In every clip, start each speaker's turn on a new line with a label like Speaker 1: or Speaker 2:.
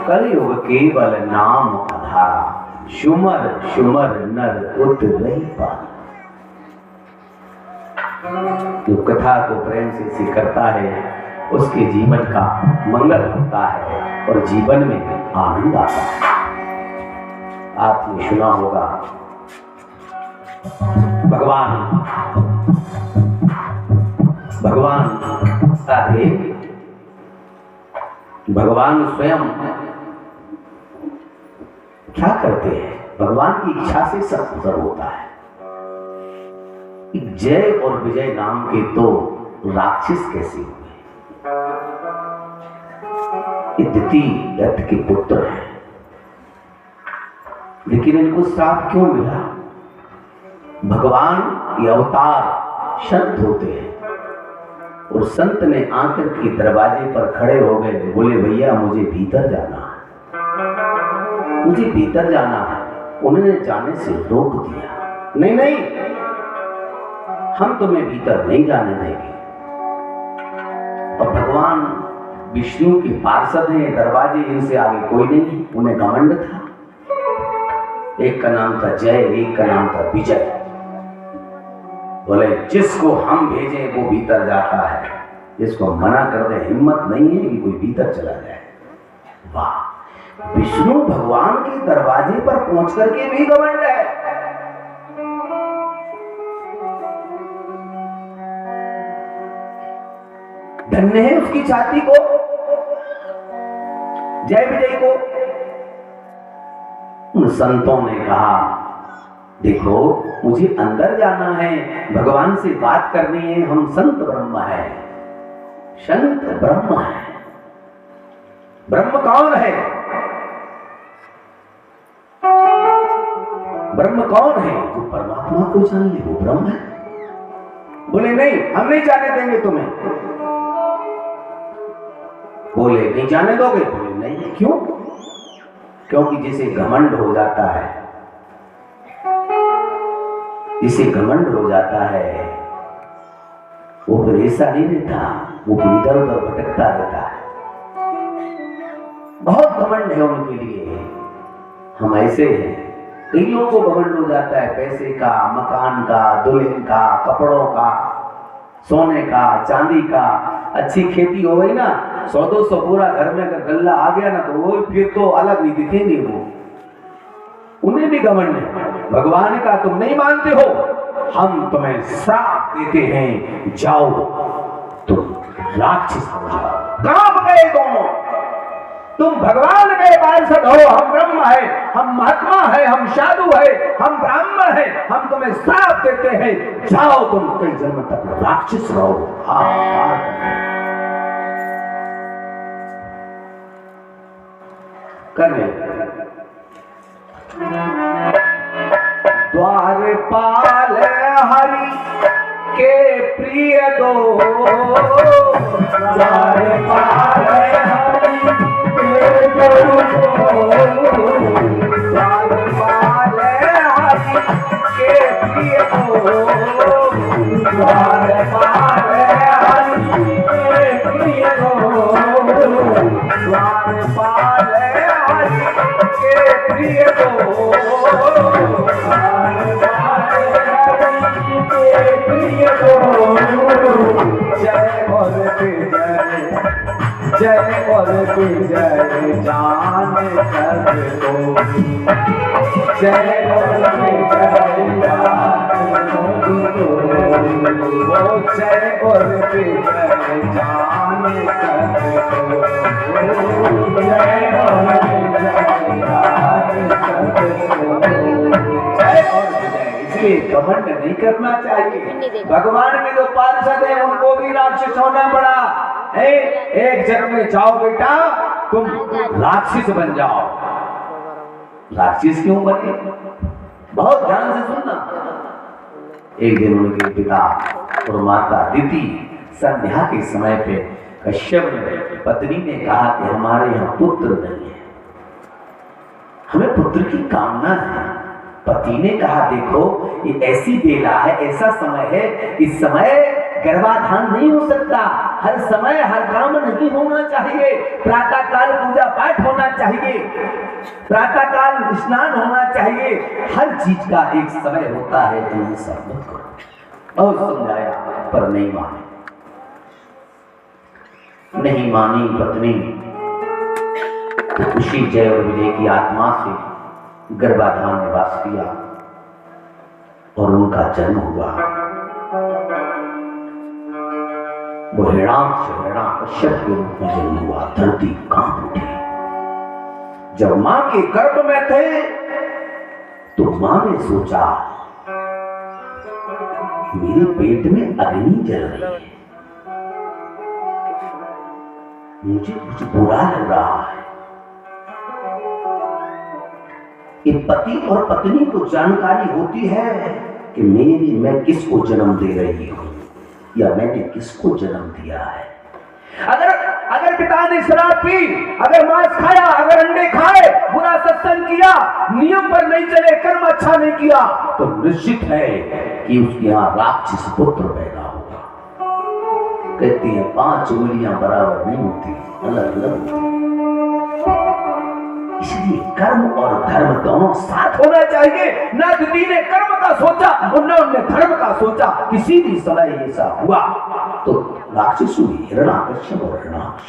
Speaker 1: कलयुग केवल नाम आधारा, शुमर शुमर नर उतरई पार। जो कथा को प्रेम से स्वीकारता है उसके जीवन का मंगल होता है और जीवन में आनंद आता है। आपने सुना होगा भगवान साधे भगवान स्वयं क्या करते हैं? भगवान की इच्छा से सब गुजर होता है। जय और विजय नाम के तो राक्षस कैसे हुए? दिति दत्त के पुत्र हैं, लेकिन इनको श्राप क्यों मिला? भगवान ये अवतार संत होते हैं और संत ने आकर के दरवाजे पर खड़े हो गए, बोले भैया मुझे भीतर जाना है, मुझे भीतर जाना है। उन्होंने जाने से रोक दिया, नहीं नहीं हम तुम्हें भीतर नहीं जाने देंगे। और भगवान विष्णु के पार्षद हैं, दरवाजे इनसे आगे कोई नहीं। उन्हें घमंड था, एक का नाम था जय, एक का नाम था विजय। बोले जिसको हम भेजें वो भीतर जाता है, जिसको मना कर दे हिम्मत नहीं है कि कोई भीतर चला जाए। वाह, विष्णु भगवान के दरवाजे पर पहुंच करके भी घमंड है। धन्य है उसकी छाती को, जय विजय को। उन संतों ने कहा देखो मुझे अंदर जाना है, भगवान से बात करनी है, हम संत ब्रह्म है, संत ब्रह्म है। ब्रह्म कौन है? ब्रह्म कौन है? जो परमात्मा को जान ले वो ब्रह्म है। बोले नहीं हम नहीं जाने देंगे तुम्हें। बोले नहीं जाने दोगे? बोले नहीं। क्यों? क्योंकि जिसे घमंड हो जाता है, जिसे घमंड हो जाता है वो फिर ऐसा नहीं रहता, वो इधर उधर भटकता रहता है। बहुत घमंड है उनके लिए। हम ऐसे हैं, कई लोगों को घमंड हो जाता है पैसे का, मकान का, दुल्हन का, कपड़ों का, सोने का, चांदी का। अच्छी खेती हो गई ना, 100-200 पूरा घर में अगर गल्ला आ गया ना तो वो फिर तो अलग नहीं दिखेंगे वो। उन्हें भी घमंड है। भगवान ने कहा तुम नहीं मानते हो, हम तुम्हें श्राप देते हैं, जाओ तुम राक्षस हो जाओ। कहां गए दोनों? तुम भगवान के पार्षद हो, हम ब्रह्म है, हम महात्मा है, हम साधु है, हम ब्राह्मण है, हम तुम्हें श्राप देते हैं, जाओ तुम कई जन्म तक राक्षस रहो। करने द्वारपाल हरि के प्रिय दो, द्वारपाल हरि के गुरु दो, द्वारपाल हरि के प्रिय दो, द्वारपाल हरि के प्रिय दो, द्वारपाल हरि के प्रिय दो, जय और विजय जान सब को, जय और विजय जान को, वो जय और विजय जान सब को, जय और विजय जान सब को, जय और इसलिए घमंड नहीं करना चाहिए। भगवान के जो पार्षद है उनको भी राक्षस होना पड़ा है। एक जन्म में जाओ बेटा तुम राक्षस बन जाओ। राक्षस क्यों बने? बहुत ध्यान से सुनना। एक दिन उनके पिता और माता दिति संध्या के समय पे कश्यप ने पत्नी ने कहा कि हमारे यहाँ पुत्र नहीं है, हमें पुत्र की कामना है। पति ने कहा देखो ये ऐसी बेला है, ऐसा समय है, इस समय गर्भाधान नहीं हो सकता। हर समय हर काम नहीं होना चाहिए। प्रातः काल पूजा पाठ होना चाहिए, प्रातः काल स्नान होना चाहिए। हर चीज का एक समय होता है। तो ये सब मत करो। और समझाया पर नहीं माने, नहीं मानी पत्नी। उसी जय और विजय की आत्मा से गर्भाधान निवास किया और उनका जन्म हुआ। वो हिरण्यकश्यप के रूप में जन्म हुआ। धरती कांप उठी। जब मां के गर्भ में थे तो मां ने सोचा मेरे पेट में अग्नि जल रही है, मुझे कुछ बुरा लग रहा है। ये पति और पत्नी को जानकारी होती है कि मैं किसको जन्म दे रही हूं या मैंने किसको जन्म दिया है। अगर पिता ने शराब पी, अगर मांस खाया, अगर अंडे खाए, बुरा सत्संग किया, नियम पर नहीं चले, कर्म अच्छा नहीं किया, तो निश्चित है कि उसके यहां राक्षस पुत्र पैदा होगा। कहती है 5 उंगलियां बराबर नहीं होती, अलग अलग होती। इसलिए कर्म और धर्म दोनों साथ होना चाहिए। न दीदी ने कर्म का सोचा और न उन्होंने धर्म का सोचा। किसी भी समय ऐसा हुआ तो राक्षस हुई, हिरण्यकश्यप और हिरण्याक्ष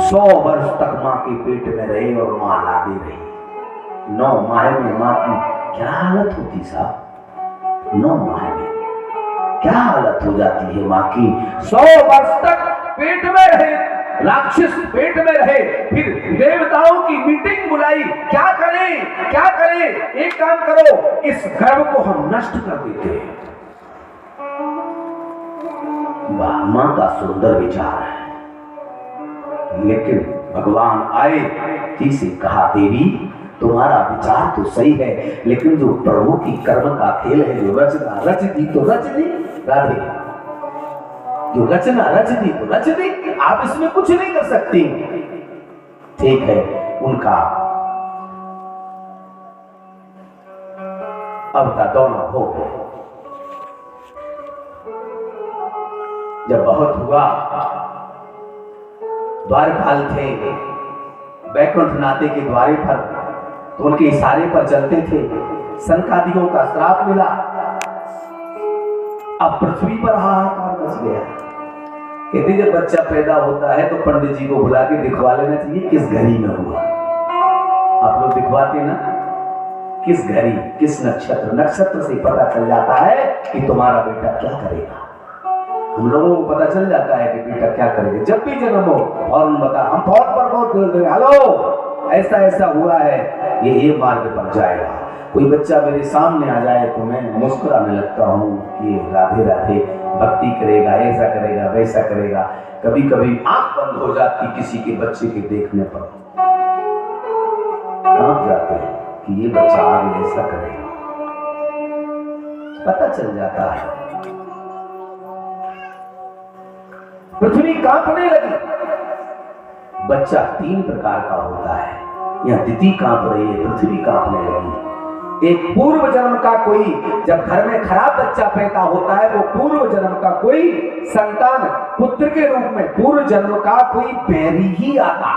Speaker 1: 100 वर्ष तक मां के पेट में रहे और मां लादी रही। 9 माह में मां की क्या हालत होती साहब? 9 माह में क्या हालत हो जाती है मां की? 100 वर्ष तक पेट में रहे, राक्षस पेट में रहे। फिर देवताओं की मीटिंग बुलाई, क्या करें क्या करें? एक काम करो, इस गर्भ को हम नष्ट कर देते हैं। मां का सुंदर विचार है, लेकिन भगवान आए थी से कहा देवी तुम्हारा विचार तो सही है, लेकिन जो प्रभु की कर्म का खेल है, जो रचना रच दी तो रच दी राधे, जो रचना रच दी तो रच दी, आप इसमें कुछ नहीं कर सकती। ठीक है, उनका अब का दोनों हो गए। जब बहुत हुआ, द्वारपाल थे बैकुंठ नाथे के द्वारे पर, तो उनके इशारे पर चलते थे। सनकादियों का श्राप मिला। अब पृथ्वी पर हाहाकार मच गया। कहते जब बच्चा पैदा होता है तो पंडित जी को बुला के दिखवा लेना चाहिए किस घड़ी में हुआ। आप लोग दिखवाते ना, किस घड़ी, किस नक्षत्र, नक्षत्र से पता चल जाता है कि तुम्हारा बेटा क्या करेगा। हम लोगों को पता चल जाता है कि बेटा क्या करेगा। जब भी जन्म हो और हम बता, हम बहुत हेलो ऐसा ऐसा हुआ है, ये मार्ग पर जाएगा। कोई बच्चा मेरे सामने आ जाए तो मैं मुस्कुराने लगता हूँ कि राधे राधे, भक्ति करेगा, ऐसा करेगा, वैसा करेगा। कभी कभी आंख बंद हो जाती किसी के बच्चे के देखने पर, कांप जाते हैं कि ये बच्चा आगे ऐसा करेगा, पता चल जाता है। पृथ्वी कांपने लगी। बच्चा 3 प्रकार का होता है। यह तिथि कांप रही है, पृथ्वी कांपने लगी। एक पूर्व जन्म का कोई, जब घर में खराब बच्चा पैदा होता है, वो पूर्व जन्म का कोई संतान पुत्र के रूप में पूर्व जन्म का कोई बैरी ही आता।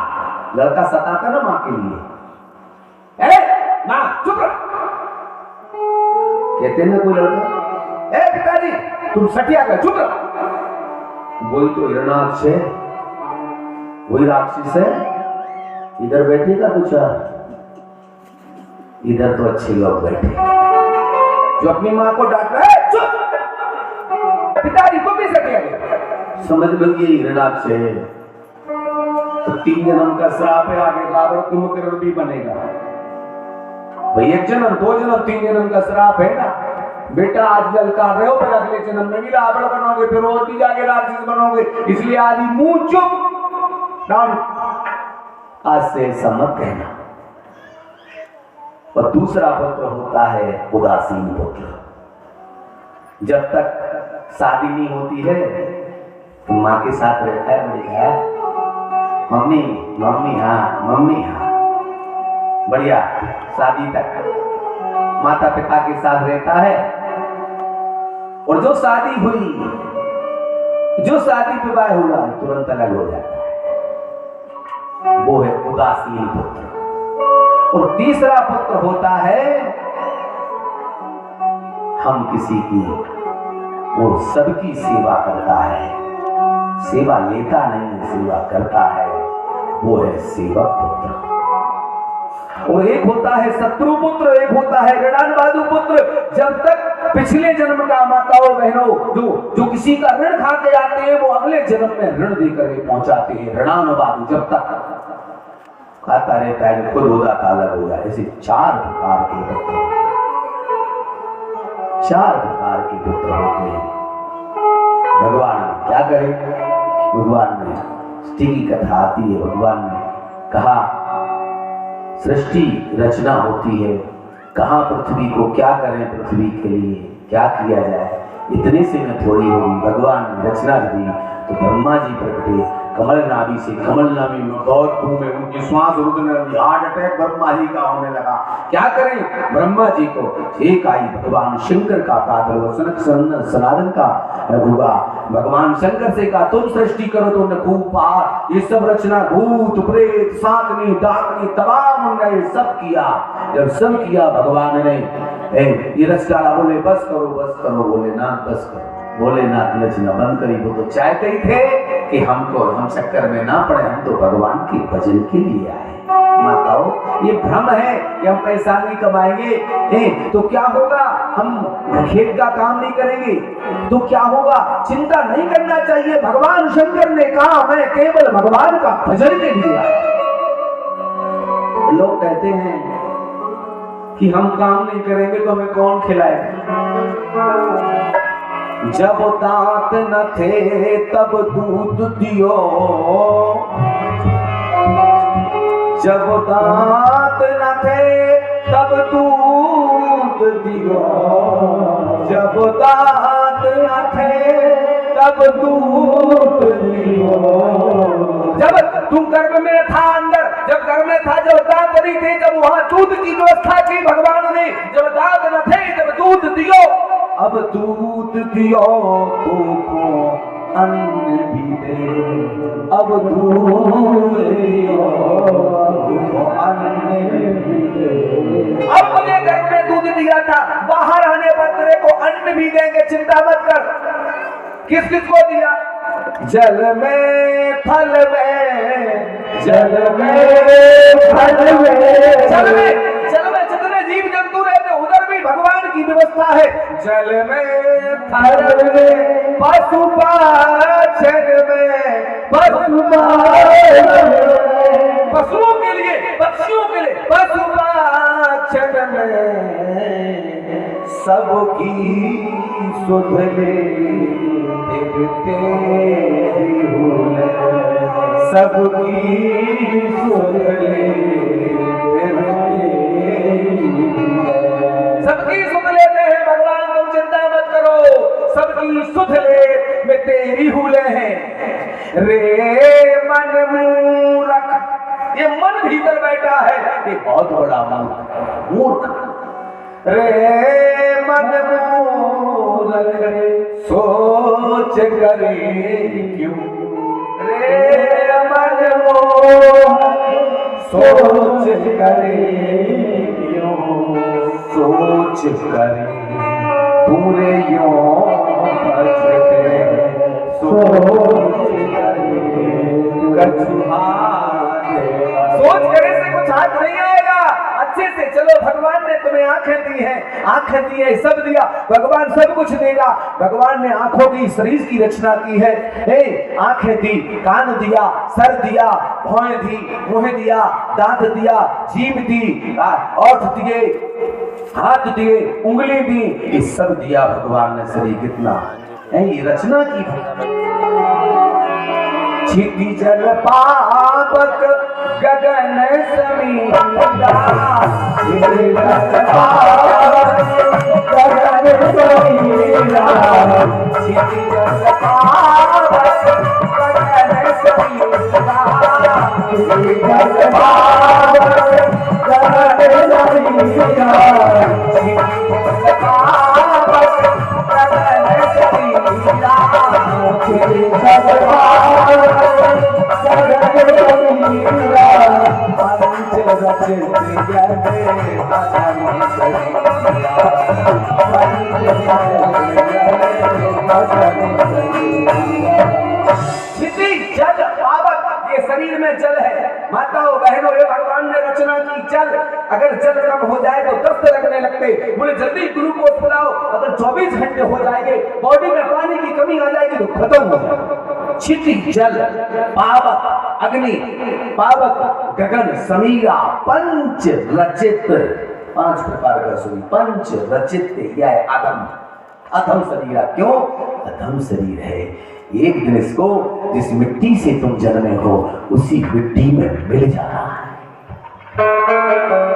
Speaker 1: लड़का सताता ना मां के लिए, मां चुप रहो, कहते ना कोई लड़का, पिताजी तुम सटिया कर, चुप रहो। वही तो हिरण्याक्ष है, वही राक्षस है। इधर बैठेगा कुछ, इधर तो अच्छे लोग बैठे जो अपनी मां को डांट रहे, चुप, पिताजी को भी सटिया गया। समझ में ये हिरण्याक्ष है तो 3 जन्म का श्राप है, आगे रावण कुंभकर्ण भी बनेगा भाई। 1 जन्म, 2 जन्म, 3 जन्म का श्राप है ना। बेटा आज ललकार रहे हो, फिर अगले जन्म में भी रावण बनोगे, फिर और भी जाके राक्षस बनोगे। इसलिए आज ही मुंह चुप, आज से ऐसा मत कहना। और दूसरा पुत्र होता है उदासीन पुत्र। जब तक शादी नहीं होती है तो माँ के साथ रहता है, बढ़िया मम्मी मम्मी हाँ, मम्मी हाँ, बढ़िया। शादी तक माता पिता के साथ रहता है, और जो शादी हुई, जो शादी विवाह हुआ तुरंत अलग हो जाता है, वो है उदासीन पुत्र। और तीसरा पुत्र होता है हम किसी की, वो सबकी सेवा करता है, सेवा लेता नहीं, सेवा करता है, वो है सेवक पुत्र। और एक होता है शत्रु पुत्र, एक होता है ऋणानुवादु पुत्र। जब तक पिछले जन्म का माताओं बहनों जो किसी का ऋण खाते आते हैं, वो अगले जन्म में ऋण देकर पहुंचाते हैं। ऋणानुवादु जब तक खाता रहता है, खुद होगा अलग हो जाए। ऐसे चार प्रकार के पुत्र होते हैं। भगवान ने क्या करे, भगवान ने सृष्टि की कथा आती है। भगवान ने कहा सृष्टि रचना होती है, कहाँ पृथ्वी को क्या करें, पृथ्वी के लिए क्या किया जाए, इतने से में थोड़ी होगी। भगवान ने रचना दी तो ब्रह्मा जी प्रकटे कमल नाभि से। कमल नाभि में बहुत धूम है, उनकी श्वास रुकने लगी, हार्ट अटैक ब्रह्मा जी का होने लगा। क्या करें, ब्रह्मा जी को एक आई भगवान शंकर का प्रादुर्भाव, सनातन का हुआ। भगवान शंकर से कहा तुम सृष्टि करो, तो उन्होंने खूब ये सब रचना, भूत प्रेत शाकनी डाकनी तमाम उन्होंने सब किया। जब सब किया भगवान ने ये रच डाला। बोले बस करो भोलेनाथ बस करो। भोलेनाथ ने रचना बंद करी। वो तो चाहते ही थे कि हम चक्कर में ना पड़े, हम तो भगवान के भजन के लिए आए। माताओं, ये भ्रम है कि हम पैसा नहीं कमाएंगे तो क्या होगा, हम खेत का काम नहीं करेंगे तो क्या होगा। चिंता नहीं करना चाहिए। भगवान शंकर ने कहा मैं केवल भगवान का भजन के लिए आया। लोग कहते हैं कि हम काम नहीं करेंगे तो हमें कौन खिलाएगा। जब दांत न थे तब दूध दियो, जब दांत न थे तब दूध दियो, जब दांत न थे तब दूध दियो। जब तुम गर्भ में था, अंदर जब गर्भ में था, जब दांत नहीं थे, जब वहां दूध की व्यवस्था की भगवान ने। जब दांत न थे जब दूध दियो, अब दूध दियो तुमको अन्न भी दे, अब दूध दियो तुमको अन्न भी दे। अब मुझे घर में दूध दिया था, बाहर आने पर तेरे को अन्न भी देंगे, चिंता मत कर। किस किस को दिया, जल में फल में, जल में फल में, जल में जितने जीव जंतु रहते उधर भी भगवान की व्यवस्था है। जल में थल में पशुपालन में, पशुओं के लिए पक्षियों के लिए पशुपालन में, सबकी सुध ले देते हुए, सबकी सुध ले सबकी सुध लेते हैं भगवान, तुम चिंता मत करो। सबकी सुध ले में तेरी हुले हैं। रे मन मूर्ख, ये मन भीतर बैठा है, ये बहुत बड़ा मूर्ख। रे मन मूर्ख सोच करे क्यों, रे मन मूर्ख सोच करे क्यों, सोच करे पूरे यों बचते, सोच करे सोच करे से कुछ हाथ नहीं आएगा। अच्छे से चलो, भगवान ने तुम्हें आंखें दी हैं, आंखें दी है, सब दिया, भगवान सब कुछ देगा। भगवान ने आंखों की शरीर की रचना की है। आंखें दी, कान दिया, सर दिया, भौहें दी, मुंह दिया, दांत दिया, जीभ दी, ओठ दिए, हाथ दिए, उंगली दी, ये सब दिया भगवान ने। शरीर कितना ये रचना की। छिटी जल पावक गगन समीरा, छिटी जल पावक गगन समीरा, छिटी जल पावक गगन समीरा, छिटी जल पावक गगन समीरा, छिटी जल पावक गगन तेरे सब पावन जगत कबीरा पंच रचित जग अधम शरीरा पंच जल पावक, ये शरीर में जल है। माताओं बहनों, ये भगवान ने रचना की जल। अगर जल कम हो जाए तो दस्त लगने लगते, बोले जल्दी ग्लूकोज पिलाओ। अगर 24 घंटे हो जाएंगे, बॉडी में पानी की कमी आ जाएगी तो खत्म हो जाएगा। क्षिति जल पावक, अग्नि पावक, गगन समीरा, पंच रचित, 5 प्रकार का सुनी, पंच रचित, यह अधम अधम शरीर। क्यों अधम शरीर है? एक दिन इसको जिस मिट्टी से तुम जन्मे हो उसी मिट्टी में मिल जाना है,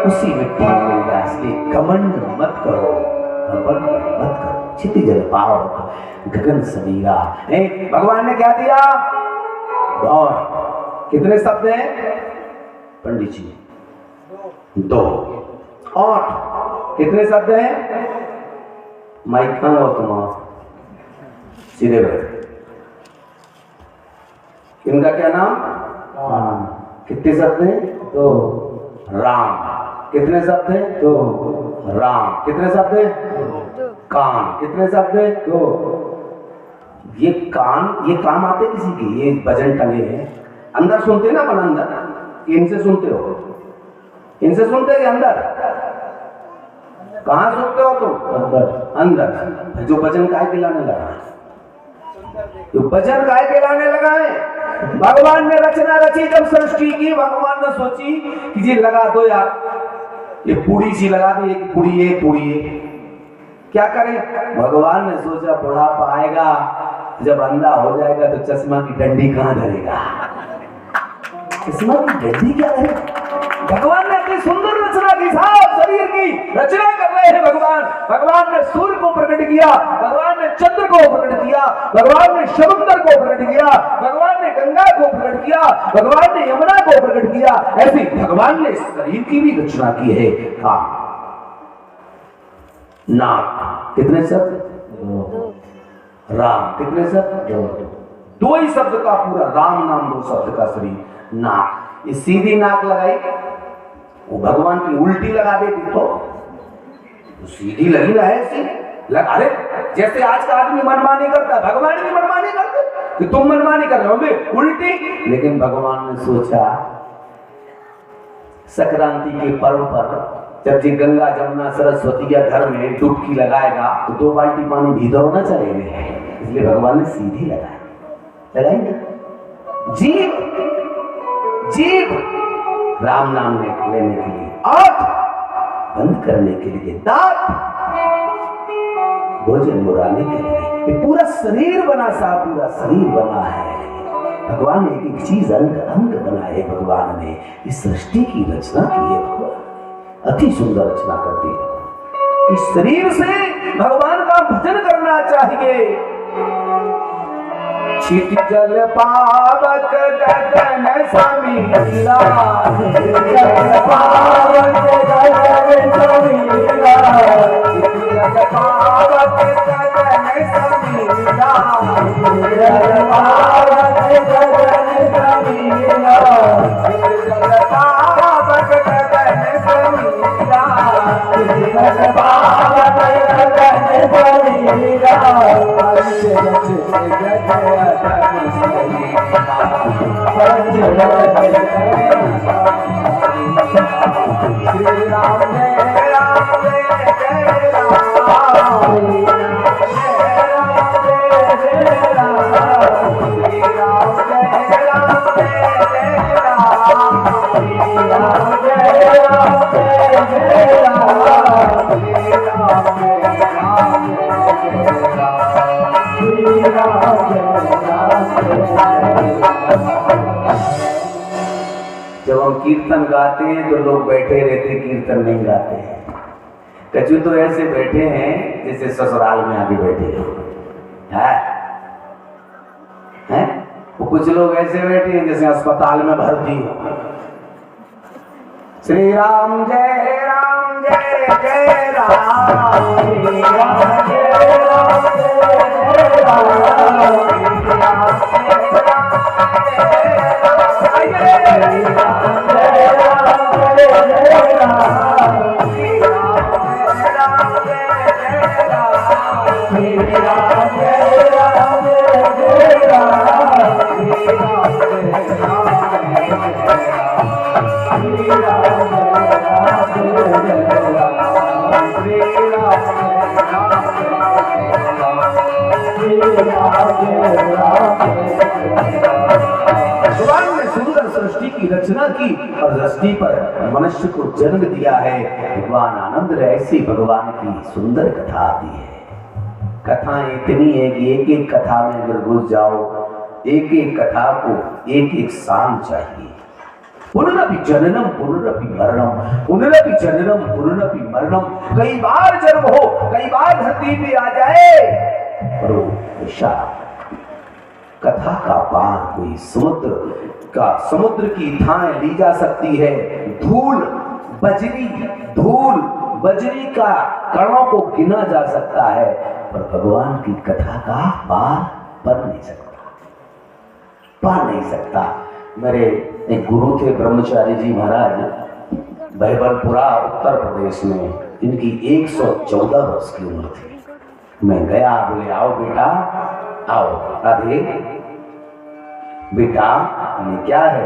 Speaker 1: उसी मिट्टी में मिल जाए। इसलिए घमंड मत करो, घमंड मत करो। क्षिति जल पावक, गगन समीरा। भगवान ने क्या दिया? और कितने शब्द हैं पंडित जी? 2। और कितने शब्द हैं? माइक कहां हो तुम? सीधे बैठ। इनका क्या नाम? कितने शब्द हैं? 2। राम। कितने शब्द हैं? 2। राम। कितने शब्द हैं? 2। कान। कितने शब्द हैं? 2। ये कान, ये काम आते किसी की? ये भजन टंगे हैं अंदर, सुनते ना अपन अंदर, इनसे सुनते हो? इनसे सुनते कि अंदर? कहाँ सुनते हो तुम? अंदर। अंदर। जो भजन काय के लाने लगा, जो भजन काय के लाने लगा है? भगवान ने रचना रची जब सृष्टि की, भगवान ने सोची कि जी लगा दो यार, ये पूरी सी लगा दो, एक पूरी एक पूरी एक। क्या करें? भगवान ने सोचा बुढ़ापा आएगा, जब अंधा हो जाएगा तो चश्मा की डंडी कहाँ धरेगा? चश्मा की डंडी क्या धरेगा? भगवान ने अपनी सुंदर रचना की, साफ शरीर की रचना कर रहे हैं भगवान। भगवान ने सूर्य को प्रकट किया, भगवान ने चंद्र को प्रकट किया, भगवान ने समुद्र को प्रकट किया, भगवान ने गंगा को प्रकट किया, भगवान ने यमुना को प्रकट किया। ऐसी भगवान ने शरीर की भी रचना की है। हाँ, नाक। कितने शब्द? 2। राम। कितने शब्द? 2 ही शब्द का पूरा राम नाम, 2 शब्द का शरीर। नाक, ये सीधी नाक लगाई, वो भगवान की उल्टी लगा देती तो सीधी लगी ना है लगा। अरे जैसे आज का आदमी मनमानी करता, भगवान भी मनमानी करते कि तुम मनमानी कर रहे हो, उल्टी। लेकिन भगवान ने सोचा संक्रांति के पर्व पर जब जी गंगा जमुना सरस्वती या घर में डुबकी लगाएगा तो 2 बाल्टी पानी भीतर होना चाहिए, इसलिए भगवान ने सीधी लगाई ना। जीव, जीव राम नाम लेने के लिए, आंख बंद करने के लिए, दांत भोजन मुराने के लिए, ये पूरा शरीर बना, सा पूरा शरीर बना है। भगवान ने एक एक चीज अंग अंग बनाए है। भगवान ने इस सृष्टि की रचना की है। भगवान अति सुंदर रचना करते हैं। इस शरीर से भगवान का भजन करना चाहिए। क्षिति जल पावक गगन समीरा, जल पावक गगन समीरा, जल पावक गगन समीरा, जल पावक गगन समीरा, जल पावक गगन समीरा, जल पावक गगन समीरा, पंच रचित श्री राम जय राम जय जय राम, श्री राम जय राम, श्री राम जय राम जय जय राम, श्री राम जय राम जय जय राम, श्री राम जय राम जय जय राम, श्री राम जब हम कीर्तन गाते हैं तो लोग बैठे रहते, कीर्तन नहीं गाते हैं। कछु तो ऐसे बैठे हैं जैसे ससुराल में आके बैठे हैं। वो कुछ लोग ऐसे बैठे हैं जैसे अस्पताल में भर्ती हो। श्री राम जय राम जय जय राम, श्री राम जय राम जय जय राम, भगवान ने सुंदर सृष्टि की रचना की और सृष्टि पर मनुष्य को जन्म दिया है। भगवान आनंद रहे, ऐसी भगवान की सुंदर कथा आती है। कथाएं इतनी है कि एक एक कथा में अगर घुस जाओ, एक एक कथा को एक एक साल चाहिए। पुनरपि जननम पुनरपि मरणम, पुनरपि जननम पुनरपि मरणम। कई बार जन्म हो, कई बार धरती पे आ जाए, पर वो कथा का पार कोई समुद्र की थाएं ली जा सकती है। धूल बजरी का कणों को गिना जा सकता है, पर भगवान की कथा का पार नहीं सकता। मेरे एक गुरु थे ब्रह्मचारी जी महाराज, बहबलपुरा उत्तर प्रदेश में। इनकी 114 वर्ष की उम्र थी। मैं गया, बोले आओ बेटा आओ। राधे बेटा, क्या है?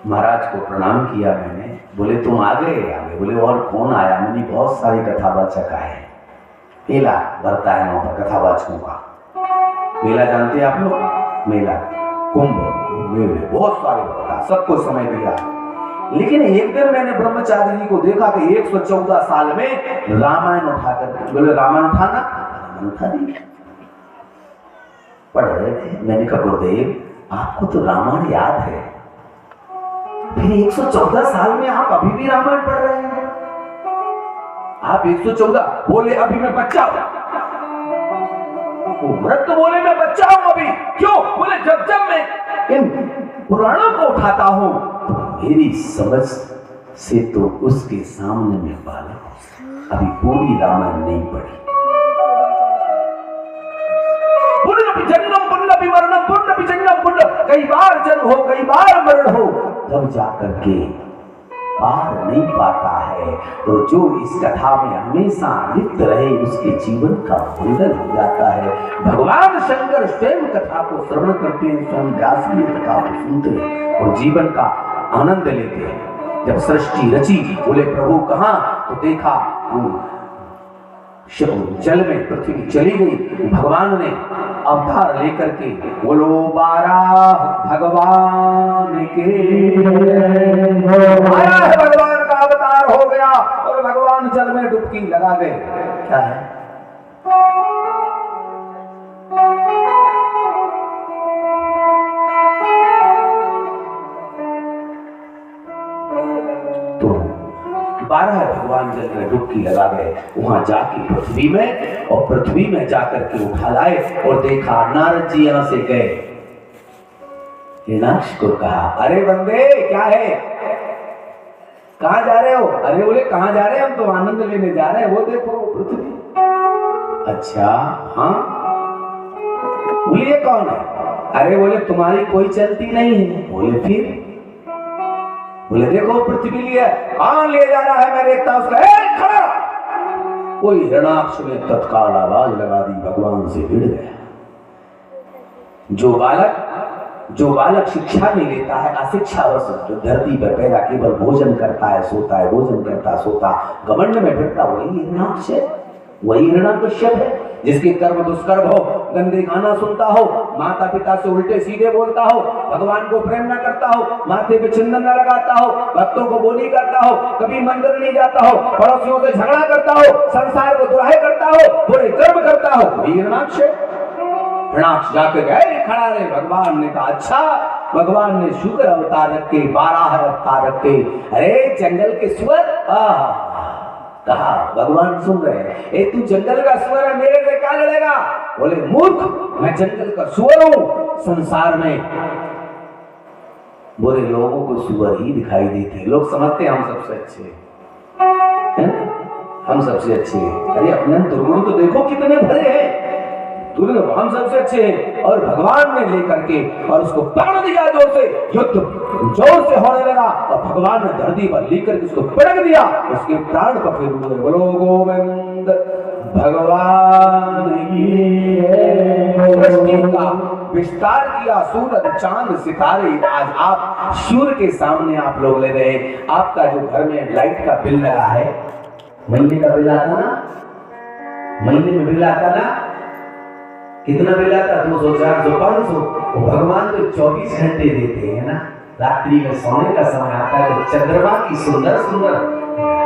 Speaker 1: महाराज को प्रणाम किया मैंने। बोले तुम आ गए? बोले और कौन आया? मैंने बहुत सारी कथावाचक आए। मेला भरता है वहां पर कथावाचकों का। मेला जानते हैं आप लोग? मेला कुंभ मेले बहुत सारे भरता, सबको समय दिया। लेकिन एक दिन मैंने ब्रह्मचारी जी को देखा कि 114 साल में रामायण उठाकर, बोले रामायण उठाना, रामायण उठा दी, पढ़ रहे थे। मैंने कहा गुरुदेव आपको तो रामायण याद है, फिर 114 साल में आप अभी भी रामायण पढ़ रहे हैं? आप 114? बोले अभी मैं बच्चा हूं। व्रत तो बोले मैं बच्चा हूं अभी। क्यों? बोले जब मैं इन पुराणों को उठाता हूं तो मेरी समझ से तो उसके सामने में बालक हूं, अभी पूरी रामायण नहीं पढ़ी। जन्म पुण्य मरणम, पुण्य जन्म पुण्य, कई बार जन्म हो कई बार मरण हो, तब जाकर के पार नहीं पाता है। तो जो इस कथा में हमेशा लिप्त रहे उसके जीवन का मंगल हो जाता है। भगवान शंकर स्वयं कथा को श्रवण करते हैं, स्वयं व्यास की कथा को सुनते हैं और जीवन का आनंद लेते हैं। जब सृष्टि रची, बोले प्रभु कहां? तो देखा जल में पृथ्वी चली गई। भगवान ने अवतार लेकर के, बोलो बारह भगवान के, आया है भगवान का अवतार हो गया और भगवान जल में डुबकी लगा गए। क्या है? तो 12 भगवान जल में डुबकी लगा गए। वहां जाके पृथ्वी में, और पृथ्वी में जाकर के उठा लाए और देखा नारद जी यहां से गए। हिरणाक्ष को कहा अरे बंदे क्या है, कहां जा रहे हो? अरे बोले कहां जा रहे हैं? हम तो आनंद लेने जा रहे हैं, वो देखो वो पृथ्वी। अच्छा हाँ, बोले ये कौन है? अरे बोले तुम्हारी कोई चलती नहीं है। बोले फिर? बोले देखो पृथ्वी लिए, कहां ले जा रहा है? मैं देखता उसका, खड़ा। कोई हिरणाक्ष ने तत्काल आवाज लगा दी, भगवान से भिड़ गया। जो बालक शिक्षा नहीं लेता है, अशिक्षावश जो धरती पर पैदा केवल भोजन करता है सोता है, भोजन करता सोता, घमंड में फिरता, वही हिरणाक्ष है, वही हिरण्यकश्यप है। जिसके कर्म दुष्कर्म हो, गंदे गाना सुनता हो, माता पिता से उल्टे सीधे बोलता हो, भगवान को प्रेम न करता हो, माथे पे चंदन न लगाता हो, भक्तों को बोली करता हो, कभी मंदिर नहीं जाता हो, पड़ोसियों से झगड़ा करता हो, संसार को दुराहे करता हो, बुरे कर्म करता हो, वही हिरणाक्ष है। हिरणाक्ष जाके गए, खड़ा रहे। भगवान ने कहा अच्छा, भगवान ने शुक्र अवतार रखे, 12 अवतार रखे। अरे जंगल के सुअर, कहा भगवान सुन रहे हैं, ए तू जंगल का सुअर है, मेरे से क्या लड़ेगा? बोले मूर्ख, मैं जंगल का सुअर हूं। संसार में बुरे लोगों को सुअर ही दिखाई देते, लोग समझते हैं हम सबसे अच्छे हैं, हम सबसे अच्छे हैं। अरे अपने दुर्गुण तो देखो कितने भरे हैं, दुर्गुण हम सबसे अच्छे हैं। और भगवान ने लेकर के और उसको पकड़ दिया, जोर से युद्ध जोर से होने लगा और भगवान ने धरती पर लेकर के उसको पटक दिया, उसके प्राण पखे हुए। बोलो गोविंद भगवान की सृष्टि का विस्तार किया, सूरज चांद सितारे। आज आप सूर्य के सामने आप लोग ले रहे हैं। आपका जो घर में लाइट का बिल लगा है, महीने का बिल आता ना, महीने में बिल आता ना, कितना मिला था? 200, 400, 500। वो भगवान तो 24 घंटे देते हैं ना। रात्रि में सोने का समय आता है तो चंद्रमा की सुंदर सुंदर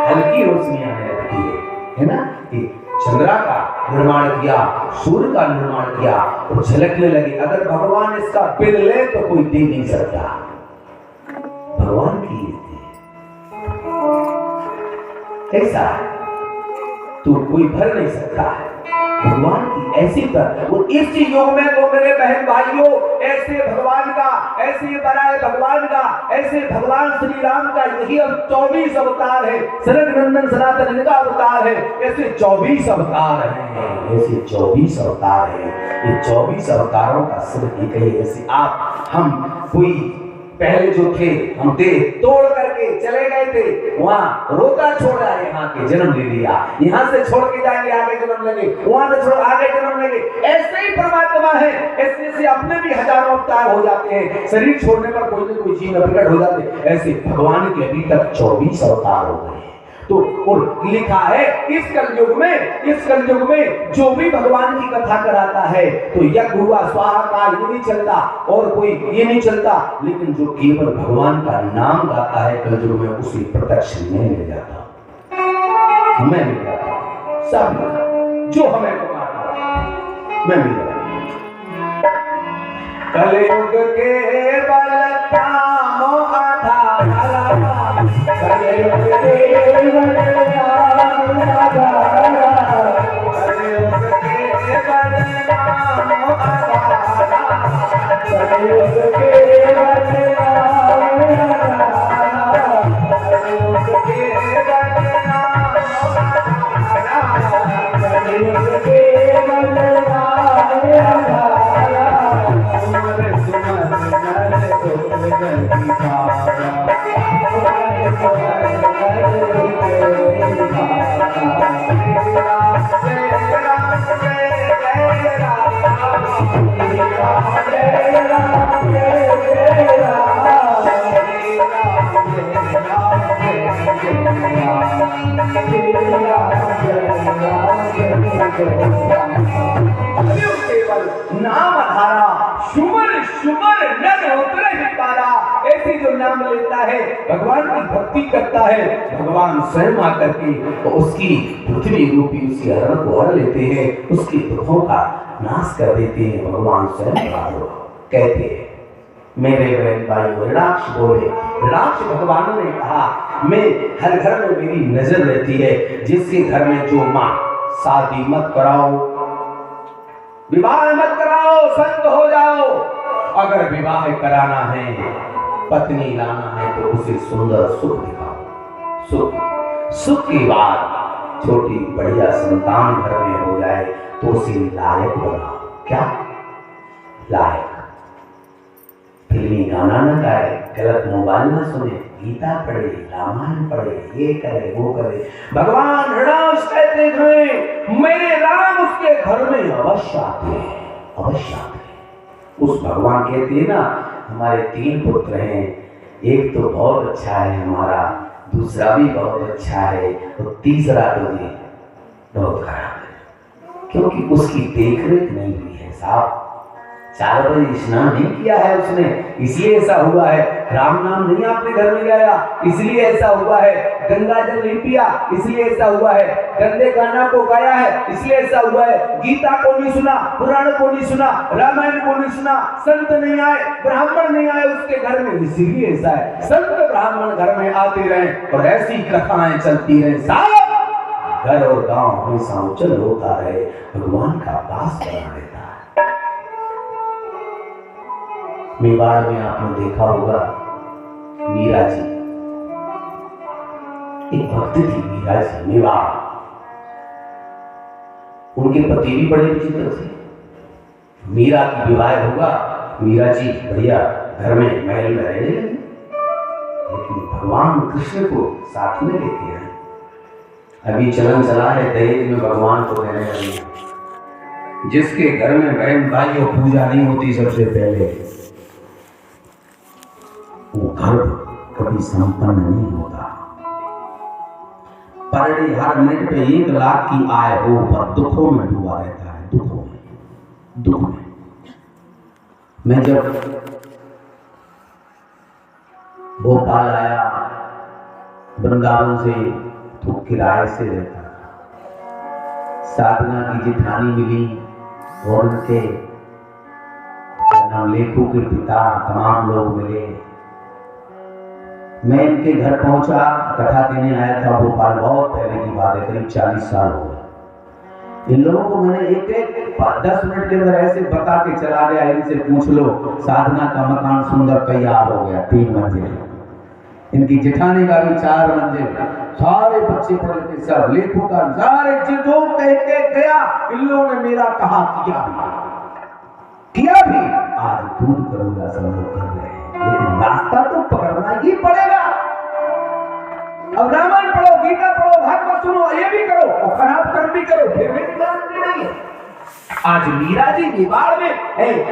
Speaker 1: हल्की रोशनी आने लगती है ना, कि चंद्रमा का निर्माण किया, सूर्य का निर्माण किया और झलकने लगे। अगर भगवान इसका बिल ले तो कोई दे नहीं सकता। भगवान की ऐसा तो कोई भर नहीं सकता है भगवान की ऐसी पर। वो इस युग में तो मेरे बहन भाइयों ऐसे भगवान का, ऐसे बनाए भगवान का, ऐसे भगवान श्री राम का यही अब 24 अवतार है। सनक नंदन सनातन इनका अवतार है। ऐसे 24 अवतार हैं, ऐसे 24 अवतार हैं। ये 24 अवतारों का सिर्फ एक ही ऐसे आप हम कोई पहले जो थे हम थे तोड़ करके चले गए थे, वहां रोता छोड़ा, यहाँ के जन्म ले लिया, यहाँ से छोड़ के जाएंगे आगे जन्म लेंगे, वहां से छोड़ आगे जन्म लेंगे। ऐसे ही परमात्मा है। ऐसे से अपने भी हजारों अवतार हो जाते हैं। शरीर छोड़ने पर कोई न कोई जीव प्रकट हो जाते हैं। ऐसे भगवान के अभी तक 24 अवतार हो गए। तो और लिखा है इस कलयुग में जो भी भगवान की कथा कराता है तो यज्ञ हुआ, स्वाहा काल ये नहीं चलता और कोई ये नहीं चलता, लेकिन जो केवल भगवान का नाम गाता है कलयुग में उसे प्रत्यक्ष में मिल जाता। मैं मिल जाता सब जो हमें पुकारता मैं मिल जाता। कलयुग के बल कामो आधारा, कलयुग के बल कामो आधारा, कलयुग के बल कामो आधारा, कलयुग के बल कामो आधारा, कलयुग के बल कामो आधारा, कलयुग के बल कामो आधारा। नाम आधारा सुमर सुमर नर उतरे पारा। ऐसे जो नाम लेता है भगवान की भक्ति करता है, भगवान स्वयं आकर के तो उसकी पृथ्वी रूपी उसकी हरण को हर लेते हैं, उसके दुखों का नाश कर देते हैं। भगवान स्वयं कहते हैं मेरे बहन भाई राक्ष बोले, राक्ष भगवान ने कहा मैं हर घर में मेरी नजर रहती है, जिसके घर में जो माँ शादी मत कराओ, विवाह मत कराओ, संत हो जाओ। अगर विवाह कराना है, पत्नी लाना है तो उसे सुंदर सुख दिखाओ। सुख के बाद छोटी बढ़िया संतान घर में हो जाए तो उसे लायक बनाओ। क्या लायक? फिल्मी गाना न गाए, गलत मोबाइल न सुने, गीता पढ़े, रामायण पढ़े, ये करे वो करे। भगवान हृदय कहते हैं मेरे राम उसके घर में अवश्य आते हैं, अवश्य आते हैं। उस भगवान कहते हैं ना हमारे 3 पुत्र हैं, एक तो बहुत अच्छा है हमारा, दूसरा भी बहुत अच्छा है और तीसरा तो ये बहुत खराब है, क्योंकि उसकी देखरेख नहीं हुई है साहब। 4 बजे स्नान नहीं किया है उसने, इसलिए ऐसा हुआ है। राम नाम नहीं आपने घर में गाया, इसलिए ऐसा हुआ है। गंगा जल नहीं पिया, इसलिए ऐसा हुआ है। गंदे गाना को गाया है, इसलिए ऐसा हुआ है। गीता को नहीं सुना, पुराण को नहीं सुना, रामायण को नहीं सुना, संत नहीं आए, ब्राह्मण नहीं आए उसके घर में, इसीलिए ऐसा है। संत ब्राह्मण घर में आते रहे और ऐसी कथाएं चलती रहे साहब, घर और गांव हमेशा उज्जवल होता रहे, भगवान का वास बना रहता है। मेवाड़ में आपने देखा होगा मीरा जी, एक भक्त थी मीरा जी, मेवाड़। उनके पति भी बड़े विचित्र थे। मीरा की विवाह होगा, मीरा जी बढ़िया घर में महल में रहने लगी, लेकिन भगवान कृष्ण को साथ में लेते हैं। अभी चलन चला है दहेज में भगवान को देने लगे। जिसके घर में बहन भाइयों पूजा नहीं होती सबसे पहले, वो घर कभी संपन्न नहीं होता। पर डे हर मिनट पे 1 लाख की आय हो पर दुखों में डूबा रहता है, दुखों में। दुख में। मैं जब भोपाल आया वृंदावन से तो किराए से रहता था। साधना की जिठानी मिली और उनके नाम लेखू के पिता तमाम लोग मिले। मैं इनके घर पहुंचा, कथा देने आया था भोपाल, बहुत पहले की बात है, करीब 40 साल हो गए। इन लोगों को मैंने एक 10 मिनट के अंदर ऐसे बता के चला गया, इनसे पूछ लो साधना का मकान सुंदर तैयार हो गया, 3 मंजिल। इनकी जेठानी का भी 4 मंजिल, सारे बच्चे पढ़ के सब लेखों का सारे जो कह के गया, इन लोगों ने मेरा कहा किया भी। आज दूध करूंगा सब लोग कर रहे हैं, लेकिन रास्ता तो पकड़ना ही पड़ेगा। अब रामायण पढ़ो, गीता पढ़ो, भागवत सुनो, ये भी करो और खराब कर्म भी करो, फिर भी नहीं। आज मीरा जी निवाड़ में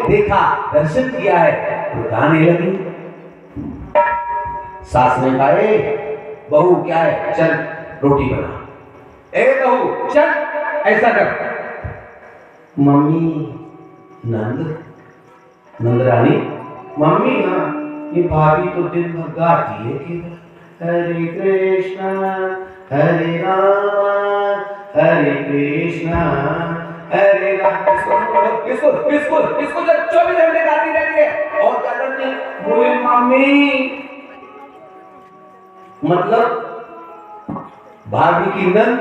Speaker 1: देखा, दर्शन किया है, तो गाने लगी। सास ने कहा, बहू क्या है, चल रोटी बना। बहू चल ऐसा कर। मम्मी नंदरानी, मम्मी हाँ, ये भाभी तो दिन भर गाती है कि हरे कृष्णा हरे राम हरे कृष्णा हरे राम। इसको 24 घंटे गाती रहती है और क्या करती है? बोले मम्मी, मतलब भाभी की नंद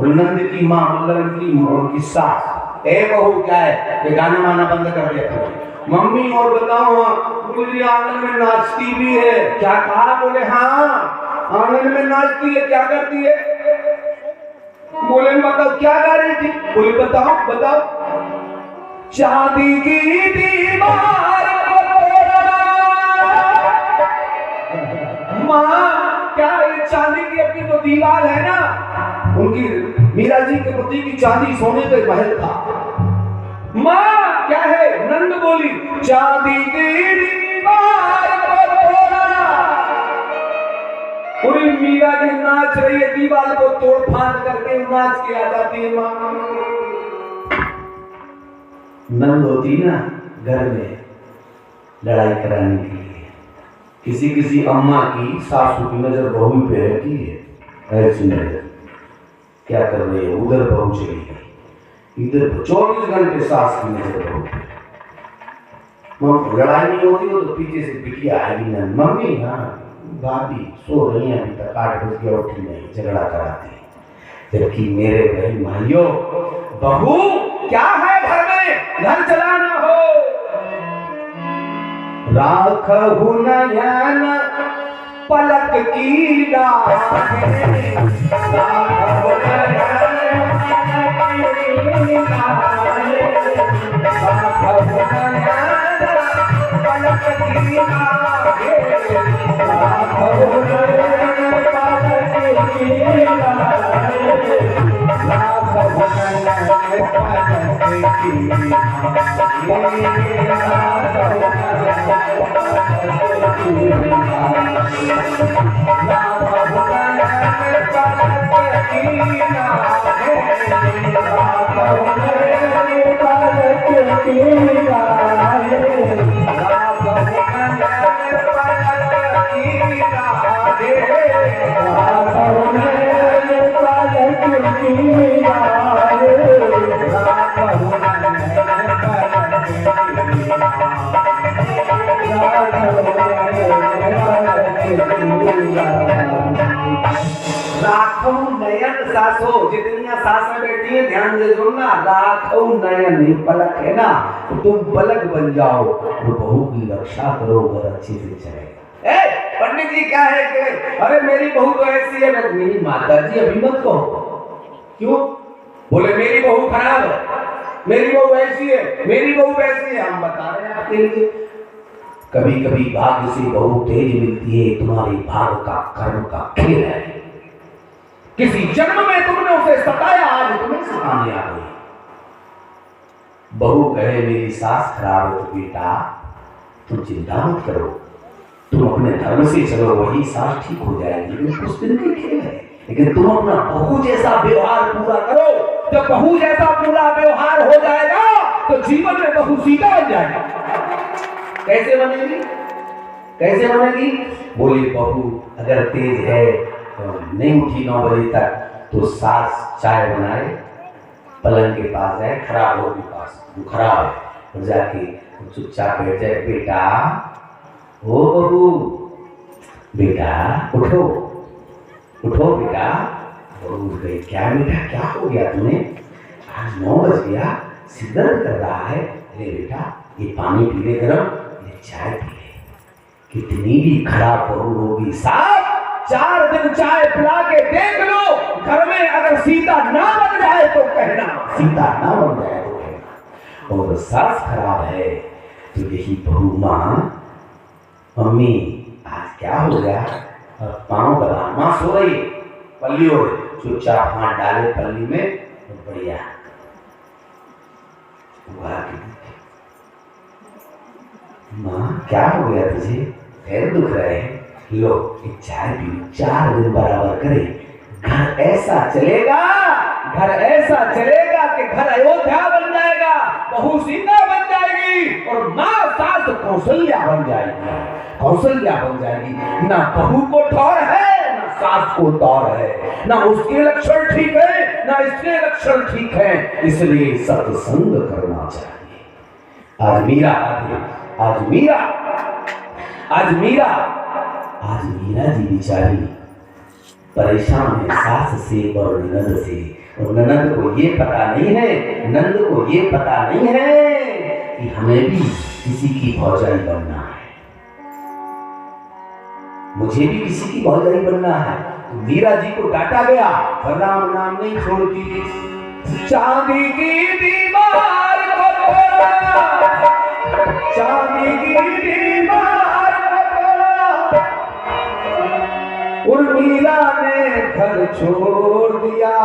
Speaker 1: और नंद की माँ, मतलब उनकी सास। बहू क्या है, ये गाना माना बंद कर दिया। मम्मी और बताओ, मुझे आंगन में नाचती भी है। क्या कहा? बोले हाँ आंगन में नाचती है। क्या करती है? बोले मतलब क्या गा रही थी? बोले बताओ। शादी की दीवार माँ, क्या ये चांदी की अपनी तो दीवार है ना, उनकी मीरा जी के पति की चांदी सोने का महल था। माँ क्या है? नंद बोली चांदी की दीवार को तोड़ा। पूरी मीरा जी नाच रही है, दीवार को तोड़ फाड़ करके नाच के आ जाती है। माँ नंद होती ना घर में लड़ाई कराने के लिए, किसी अम्मा की सासू की नजर बहू पे रहती है, ऐसी नजर क्या कर रही है, उधर बहू चली गई, इधर 24 घंटे सास की नजर बहू पे। लड़ाई नहीं होती हो तो पीछे से बिटिया आएगी ना, मम्मी हाँ भाभी सो रही है अभी तक, 8 बज गया उठी नहीं, झगड़ा कराती। जबकि मेरे बहन भाइयों, बहू क्या है घर में, घर चलाना हो। राखहु नयन पलक की डाहे, राखहु नयन पलक की डाहे, राखहु नयन पलक की डाहे, राखहु नयन पलक की राखहु नयन सासो, जितनी सास में बैठी है ध्यान से सुनना, राखहु नयन पलक है ना, तो तुम पलक बन जाओ तो बहू की रक्षा करो, घर अच्छे से चलेगा। पंडित जी क्या है कि अरे मेरी बहू तो ऐसी है, मेरी माता जी अभी मत कहो। क्यों? बोले मेरी बहू खराब है, मेरी बहू ऐसी है, मेरी बहू वैसी है। हम बता रहे हैं आपके लिए, कभी कभी भाग्य से बहू तेज मिलती है, तुम्हारे भाग्य का कर्म का खेल है। किसी जन्म में तुमने उसे सताया, आज तुम्हें सताने आ गई। बहू कहे मेरी सास खराब है, तो बेटा तुम चिंता मत करो, तुम अपने धर्म से चलो, वही सास ठीक हो जाएगी। लेकिन कुछ दिन के खेल है, लेकिन तुम अपना बहू जैसा व्यवहार पूरा करो। जब बहू जैसा पूरा व्यवहार हो जाएगा तो जीवन में बहू सीता बन जाएगी। कैसे बनेगी? कैसे बनेगी? बोली बहू अगर तेज है तो नहीं उठी 9 बजे तक तो सास चाय बनाए, पलंग के पास जाए, खराब होगी पास, वो खराब है, और जाके चुपचाप बैठ जाए। बेटा, ओ बहू, बेटा उठो, उठो बेटा। बहू उठ गई। क्या बेटा, क्या हो गया तुम्हें? आज 9 बज गया, सिर दर्द कर रहा है। अरे बेटा, ये पानी पी ले गरम, ये चाय पी ले। कितनी भी खराब बहू होगी साहब, 4 दिन चाय पिला के देख लो, घर में अगर सीता ना बन जाए तो कहना, सीता ना बन जाए तो कहना। और सास खराब है तो यही बहू माँ, मम्मी आज क्या हो गया? पाँव दबा, माँ सो रही, पल्ली हो रही, चुपचाप हाथ डाले पल्ली में, तो बढ़िया माँ क्या हो गया तुझे? पैर दुख रहे हैं? लो एक चाय पी लो। 4 दिन बराबर करे, घर ऐसा चलेगा, घर ऐसा चलेगा कि घर अयोध्या बन जाएगा, बहू सीता बन जाएगी और माँ सास कौशल्या बन जाएगी, कौशल्या बन जाएगी। ना बहू को ठौर है, ना सास को तौर है, ना उसके लक्षण ठीक है, ना इसके लक्षण ठीक है, इसलिए सत्संग करना चाहिए। आज मीरा आज मीरा आज मीरा आज मीरा जी बेचारी परेशान है सास से और ननद से। और ननद को ये पता नहीं है, नंद को ये पता नहीं है कि हमें भी किसी की भौजाई बनना है, मुझे भी किसी की भौजाई बनना है। तो मीरा जी को डांटा गया, राम नाम नहीं छोड़ती। चांदी की दीवार को तोड़ा, चांदी की दीवार को तोड़ा, उर्मिला ने घर छोड़ दिया।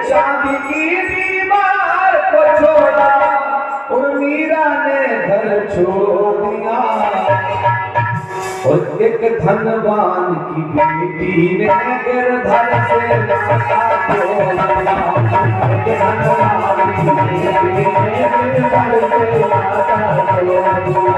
Speaker 1: चांदी की दीवार को छोड़ा, उर्मिला ने घर छोड़ दिया। और एक धनवान की बेटी ने गिरधर से नाता तोड़ा। धनवान की बेटी ने गिरधर से नाता तोड़ा।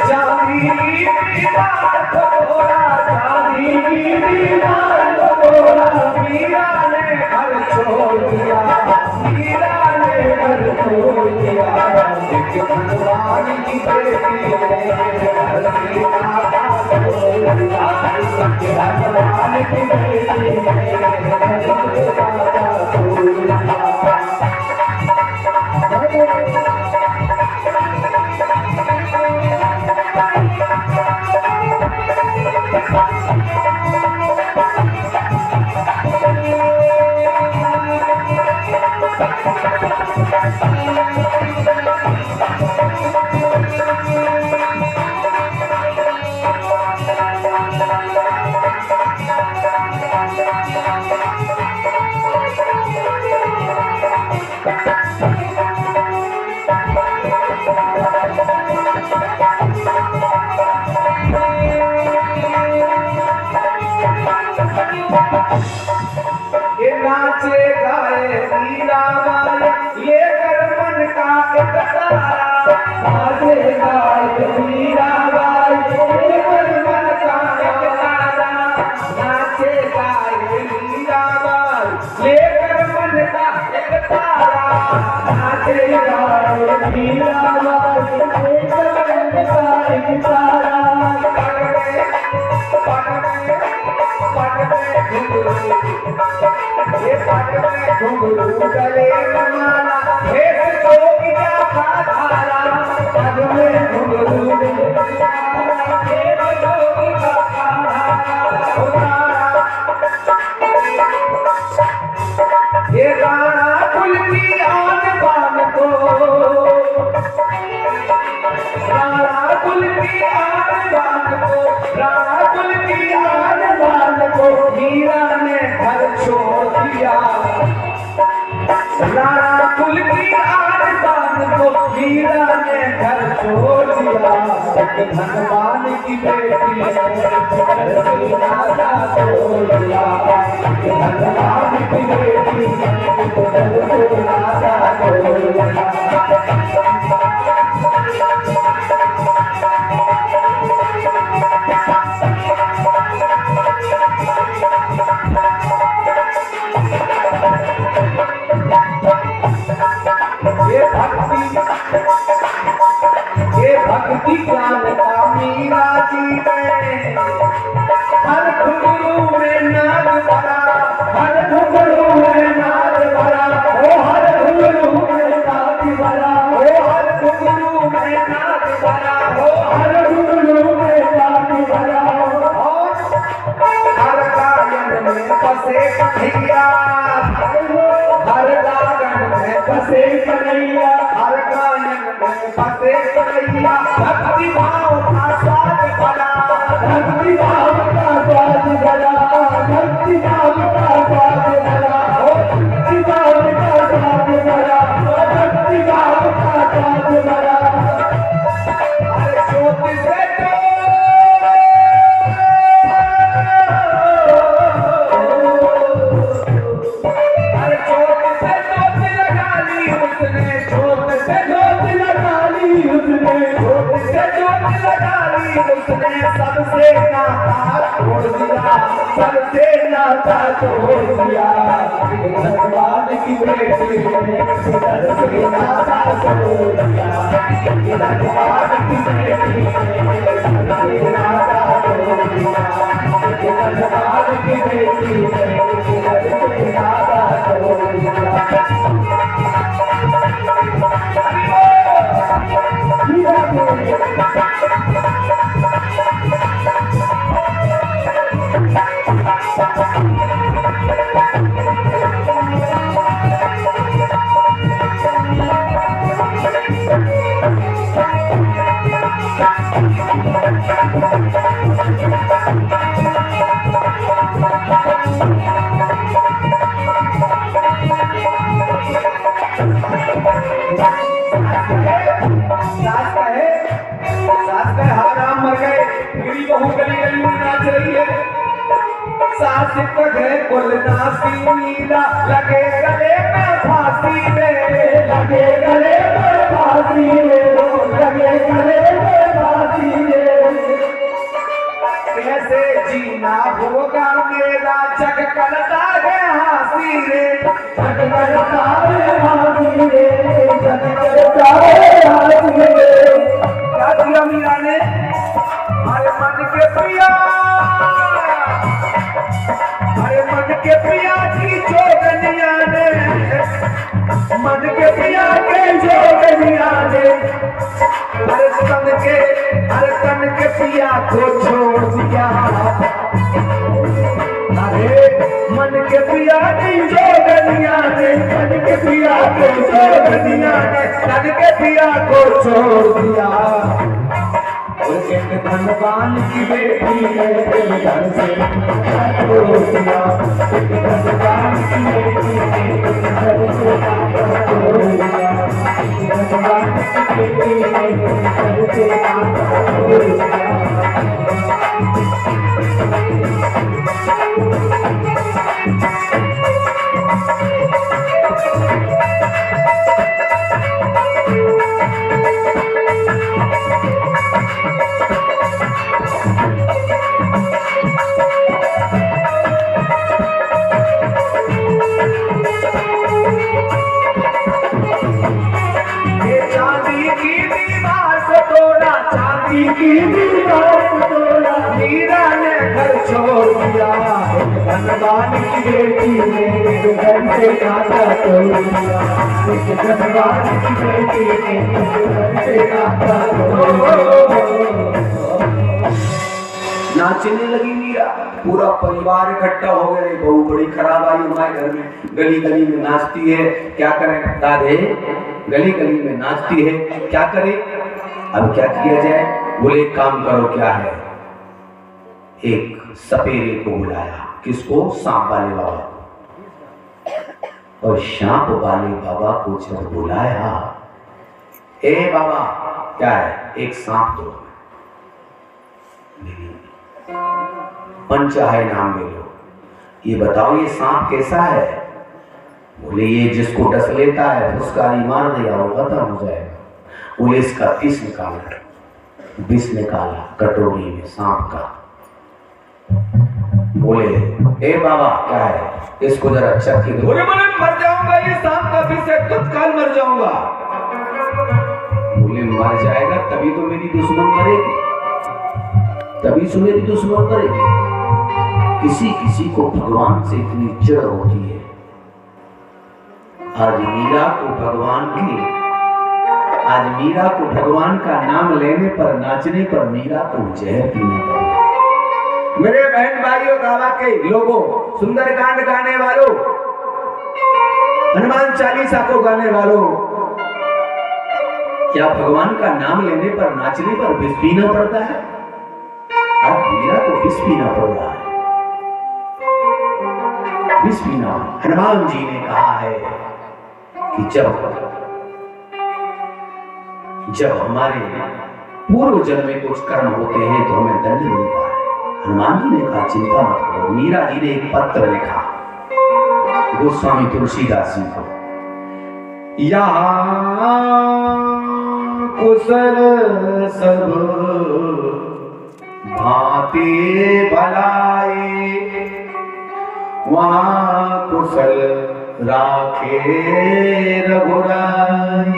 Speaker 1: चांदी की दीवार को तोड़ा, चांदी की दीवार को तोड़ा, मीरा ने घर छोड़ दिया, मीरा ने घर छोड़ दिया। एक धनवान की बेटी ने घर से नाता तोड़ दिया, धनवान की बेटी ने घर से नाता तोड़ दिया। ये नाचे गाए मीराबाई, ये करमन का एक तारा। नाचे गाए मीराबाई, ये करमन का एक तारा। नाचे गाए मीराबाई, ये करमन का एक तारा। नाचे गाए मीराबाई, ये करमन का एक तारा। ये पट में घुंघरू गले माला, भेष जोगी का धारा। पट में घुंघरू गले माला, भेष जोगी का धारा। ये राणा कुल की आन बान को, राणा कुल की आन बान को, राणा कुल की आन बान को मीरा ने घर छोड़ दिया। राणा कुल की आन बान मीरा ने घर छोड़ दिया, एक धनवान की बेटी घर से नाता तोड़ दिया, एक धनवान की बेटी घर से नाता तोड़ दिया। ये भक्ति ज्ञान का मीरा जी में हर घुंघरू में नाद भरा, हर घुंघरू में नाद भरा, ओ हर घुंघरू में नाद भरा, ओ हर घुंघरू में नाद भरा, ओ हर घुंघरू में नाद भरा। हर गायन में बसे कन्हैया, हर गायन में बसे कन्हैया, हर गायन में बसे कन्हैया। भक्ति भाव का स्वाद भरा, भक्ति भाव का स्वाद भरा, भक्ति भाव का स्वाद भरा, भक्ति भाव का स्वाद भरा, भक्ति भाव का स्वाद भरा। अरे ज्योति से उसने सबसे नाता तोड़ दिया, सबसे नाता तोड़ दिया। भगवान की बेटी ने सबसे नाता तोड़ दिया, भगवान की बेटी ने सबसे नाता तोड़ दिया, भगवान की बेटी ने सबसे नाता तोड़ दिया। मीरा लगे गले में फांसी रे, लगे गले में फांसी रे, लगे गले में फांसी रे। कैसे जीना होगा मेरा जग करता है हंसी रे, जग करता है हंसी रे, जग करता है हंसी रे। क्या किया मीरा ने? हमारे मन के प्रिया, के प्रिया की जोगनिया ने, मन के प्रिया के जोगनिया ने हर तन के प्रिया को छोड़ दिया। अरे मन के प्रिया की जोगनिया ने, मन के प्रिया को जोगनिया ने तन के प्रिया को छोड़ दिया। एक धनवान की बेटी ने घर से तोड़ दिया, एक धनवान की बेटी ने घर से तोड़ दिया, एक धनवान की बेटी ने घर से तोड़ दिया। मीरा ने घर छोड़ दिया, धनवान की बेटी ने घर से नाता तोड़ दिया, धनवान की बेटी ने घर से नाता तोड़ दिया। नाचने लगी मीरा, पूरा परिवार इकट्ठा हो गए। बहू बड़ी खराब आई हमारे घर में, गली गली में नाचती है, क्या करें दादे, गली गली में नाचती है, क्या करें, अब क्या किया जाए? बोले एक काम करो, क्या है, एक सपेरे को बुलाया। किसको? सांप वाले बाबा को। और सांप वाले बाबा को जब बुलाया ए बाबा क्या है, एक सांप दो, पंचाहे नाम ले लो, ये बताओ ये सांप कैसा है? बोले ये जिसको डस लेता है उसका मार देगा, वो खत्म हो जाएगा। बोले इसका विष निकाला, विष निकाला कटोरी में सांप का। बोले ए बाबा क्या है, इसको जरा चख के दो। बोले मर जाऊंगा, ये सांप का विष है, तत्काल मर जाऊंगा। बोले मर जाएगा तभी तो मेरी दुश्मन मरेगी, तभी से मेरी दुश्मन मरेगी। किसी किसी को भगवान से इतनी चिढ़ होती है। आज मीरा को भगवान का नाम लेने पर, नाचने पर मीरा को जहर पीना पड़ा। मेरे बहन भाइयों, गावा के लोगों, सुंदरकांड गाने वालों, हनुमान चालीसा को गाने वालों, क्या भगवान का नाम लेने पर, नाचने पर विष पीना पड़ता है? आज मीरा को विष पीना पड़ रहा है, विष पीना। हनुमान जी ने कहा है कि जब हमारे पूर्व जन्म में कुछ कर्म होते हैं तो हमें दंड मिलता है। हनुमान जी ने कहा चिंता मत करो। मीरा जी ने एक पत्र लिखा गोस्वामी तुलसीदास जी को, यहाँ कुशल सब भांति भलाई, वहाँ कुशल राखे रघुराई।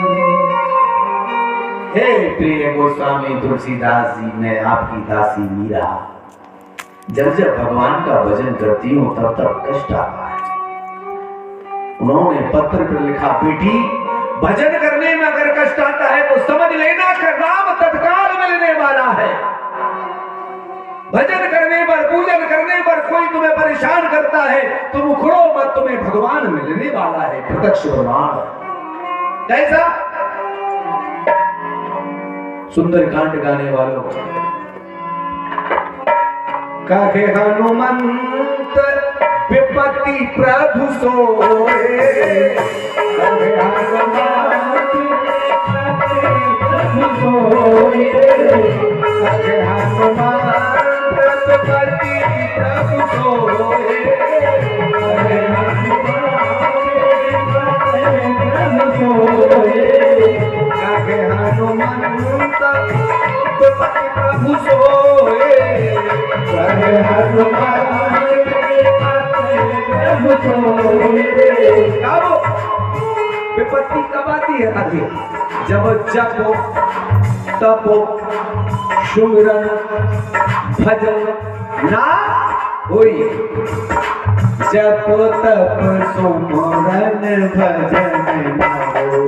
Speaker 1: हे प्रिय गोस्वामी तुलसीदास जी, मैं आपकी दासी मीरा जब जब भगवान का भजन करती हूँ तब तब कष्ट आता है। उन्होंने पत्र पर लिखा, बेटी भजन करने में अगर कष्ट आता है तो समझ लेना कि राम तत्काल मिलने वाला है। भजन करने पर, पूजन करने पर कोई तुम्हें परेशान करता है तुम उखड़ो मत, तुम्हें भगवान मिलने वाला है, प्रत्यक्ष प्रमाण। कैसा? सुंदरकांड गाने वालों, कहे हनुमंत विपत्ति प्रभु सोए, कहे हनुमंत प्रभु सोए, कहे हनुमंत विपत्ति प्रभु सोए, कहे हनुमंत सोए, कहे हनुमंत विपत्ति प्रभु सोए, कहे हनुमंत प्रभु सोए। विपत्ति कब आती है? आती जब जपो तपो सुमिरन भजन ना होई। जप तप सुमिरन भजन ना हो,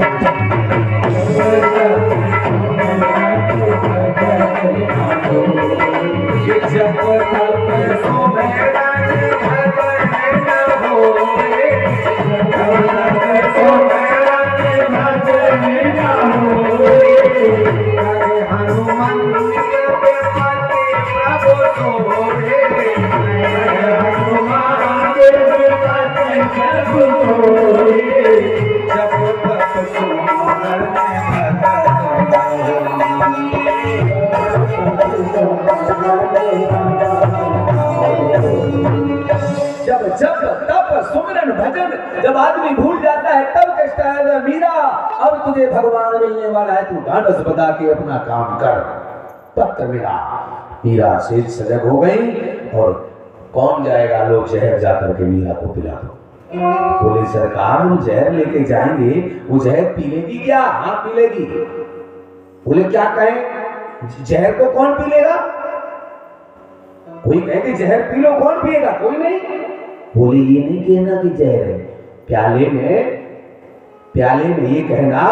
Speaker 1: जप तप सुमिरन भजन ना होए, जब आदमी भूल जाता है तब कहता है मीरा अब तुझे भगवान मिलने वाला है, तू ढांढस बता के अपना काम कर। पत्र मिला, मीरा से सजग हो गई और कौन जाएगा, लोग जहर जाकर के मीरा को पिला दो। बोले सरकार हम जहर लेके जाएंगे, वो जहर पी लेगी क्या? हाँ पी लेगी। बोले क्या कहें, जहर को कौन पी लेगा? कोई कहे जहर पी लो, कौन पिएगा? कोई नहीं। बोले ये नहीं कहना कि जहर है, प्याले में ये कहना,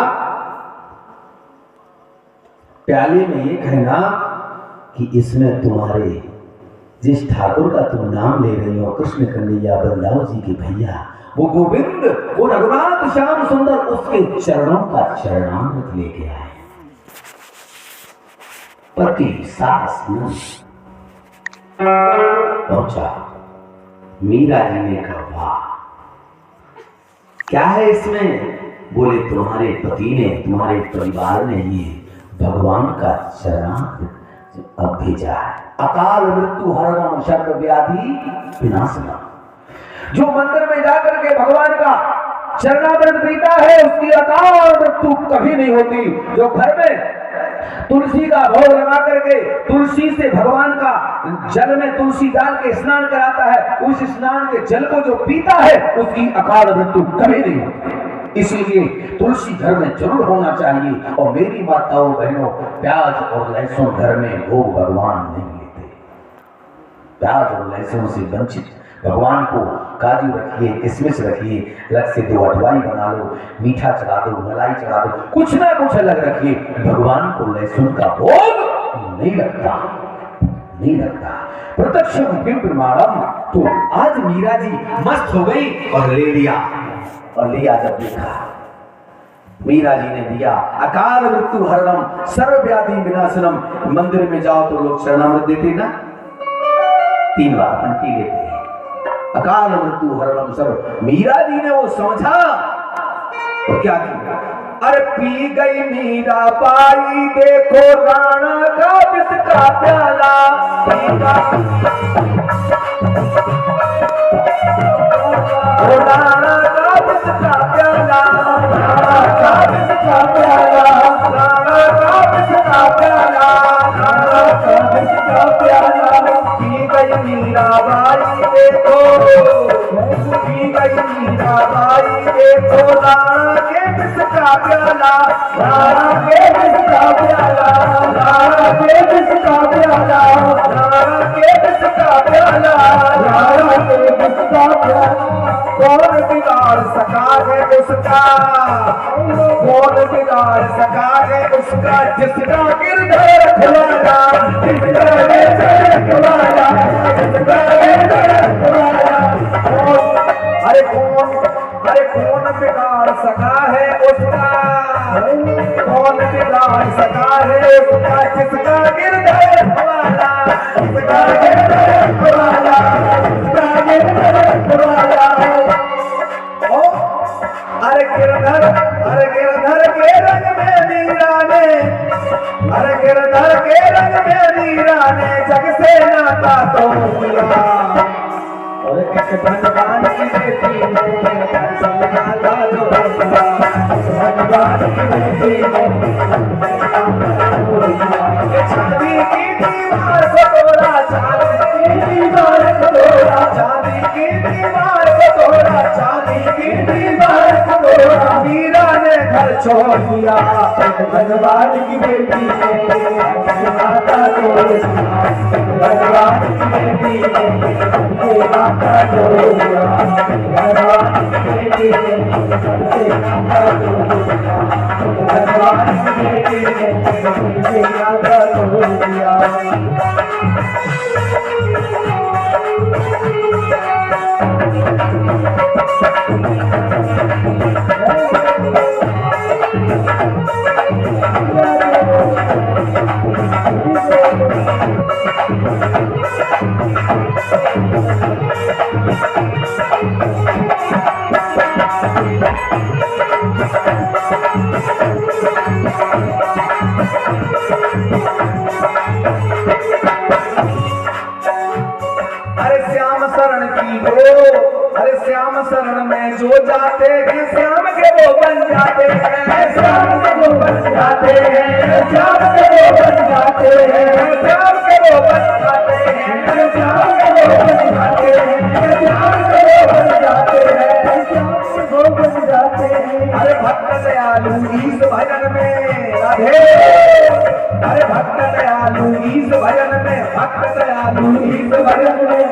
Speaker 1: प्याले में ये कहना कि इसमें तुम्हारे जिस ठाकुर का तुम नाम ले रही हो, कृष्ण कन्हैया बलदाव जी के भैया, वो गोविंद, वो रघुनाथ श्याम सुंदर, उसके चरणों का चरणामृत लेके आए। पति सास न पहुंचा। मीरा जी ने कहा वाह क्या है इसमें, बोले तुम्हारे पति ने, तुम्हारे परिवार ने ये भगवान का शरणार्थ अब भेजा है। अकाल मृत्यु हरणम सर्व व्याधि विनाशनम। जो मंदिर में जाकर के भगवान का शरणागत पीता है उसकी अकाल मृत्यु कभी नहीं होती। जो घर में तुलसी का भोग लगा करके तुलसी से भगवान का जल में तुलसी डाल के स्नान कराता है, उस स्नान के जल को जो पीता है उसकी अकाल मृत्यु कभी नहीं होती। इसलिए तुलसी घर में जरूर होना चाहिए। और मेरी माताओं बहनों, प्याज और लहसुन घर में भोग भगवान नहीं लेते। प्याज और लहसुन से वंचित भगवान को काजू रखिए, किशमिश रखिए, अलग से 2 अठवाई बना लो, मीठा चढ़ा दो, मलाई चढ़ा दो, कुछ ना कुछ अलग रखिए। भगवान को लहसुन का भोग नहीं लगता, नहीं लगता। प्रत्यक्ष प्रमाणम। तो आज मीरा जी मस्त हो गई और ले लिया। और लिया जब देखा, मीरा जी ने दिया अकाल मृत्यु हरणम सर्व व्याधि विनाशनम। मंदिर में जाओ तो लोग शरणामृत देते ना, 3 बार घंटी लेते हैं। अकाल मृत्यु हरणम सर्व। मीरा जी ने वो समझा और क्या किया? अरे पी गई मीरा बाई, देखो राणा का विष का प्याला। राणा का विष का प्याला, राणा का विष का प्याला, राणा का विष का प्याला, राणा का विष का प्याला। पी गई मीरा बाई देखो, पी गई मीरा बाई देखो राणा के विष का प्याला, राणा के विष का प्याला, राणा के विष का प्याला, राणा के विष का प्याला, राणा के विष का प्याला। कौन बिगाड़ सका है उसका, कौन बिगाड़ सका है उसका, जिसका गिरधर खुलाया, जिसका गिरधर खुलाया, जिसका गिरधर खुलाया। अरे कौन बिगाड़ सका है उसका, कौन बिगाड़ सका है उसका, जिसका गिरधर खुलाया, जिसका गिरधर खुलाया, जिसका गिरधर खुलाया। अरे गिरधर के रंग में मीरा ने, अरे गिरधर के रंग में मीरा ने जग से नाता तोड़ा। और भगवान की बेटी ने समझाता तोड़ा, भगवान की बेटी ने चांदी की दीवार को तोड़ा, चांदी की दीवार को तोड़ा, चांदी की दीवार को तोड़ा, चांदी की दीवार को तोड़ा। मीरा ने घर छोड़ दिया, भगवान की बेटी ने माता तोड़ा, भगवान की बेटी ने माता तोड़ा, भगवान की बेटी ने माता तोड़ा, भगवान की बेटी ने माता तोड़ा। शरण में जो जाते हैं श्याम के वो बन जाते हैं, श्याम के वो बन जाते हैं, श्याम के वो बन जाते हैं, श्याम के वो बन जाते हैं, श्याम के वो बन जाते हैं, श्याम के वो बन जाते हैं, श्याम के वो बन जाते हैं। अरे भक्त दयालु इस भजन में राधे, अरे भक्त दयालु इस भजन में, भक्त दयालु इस भजन में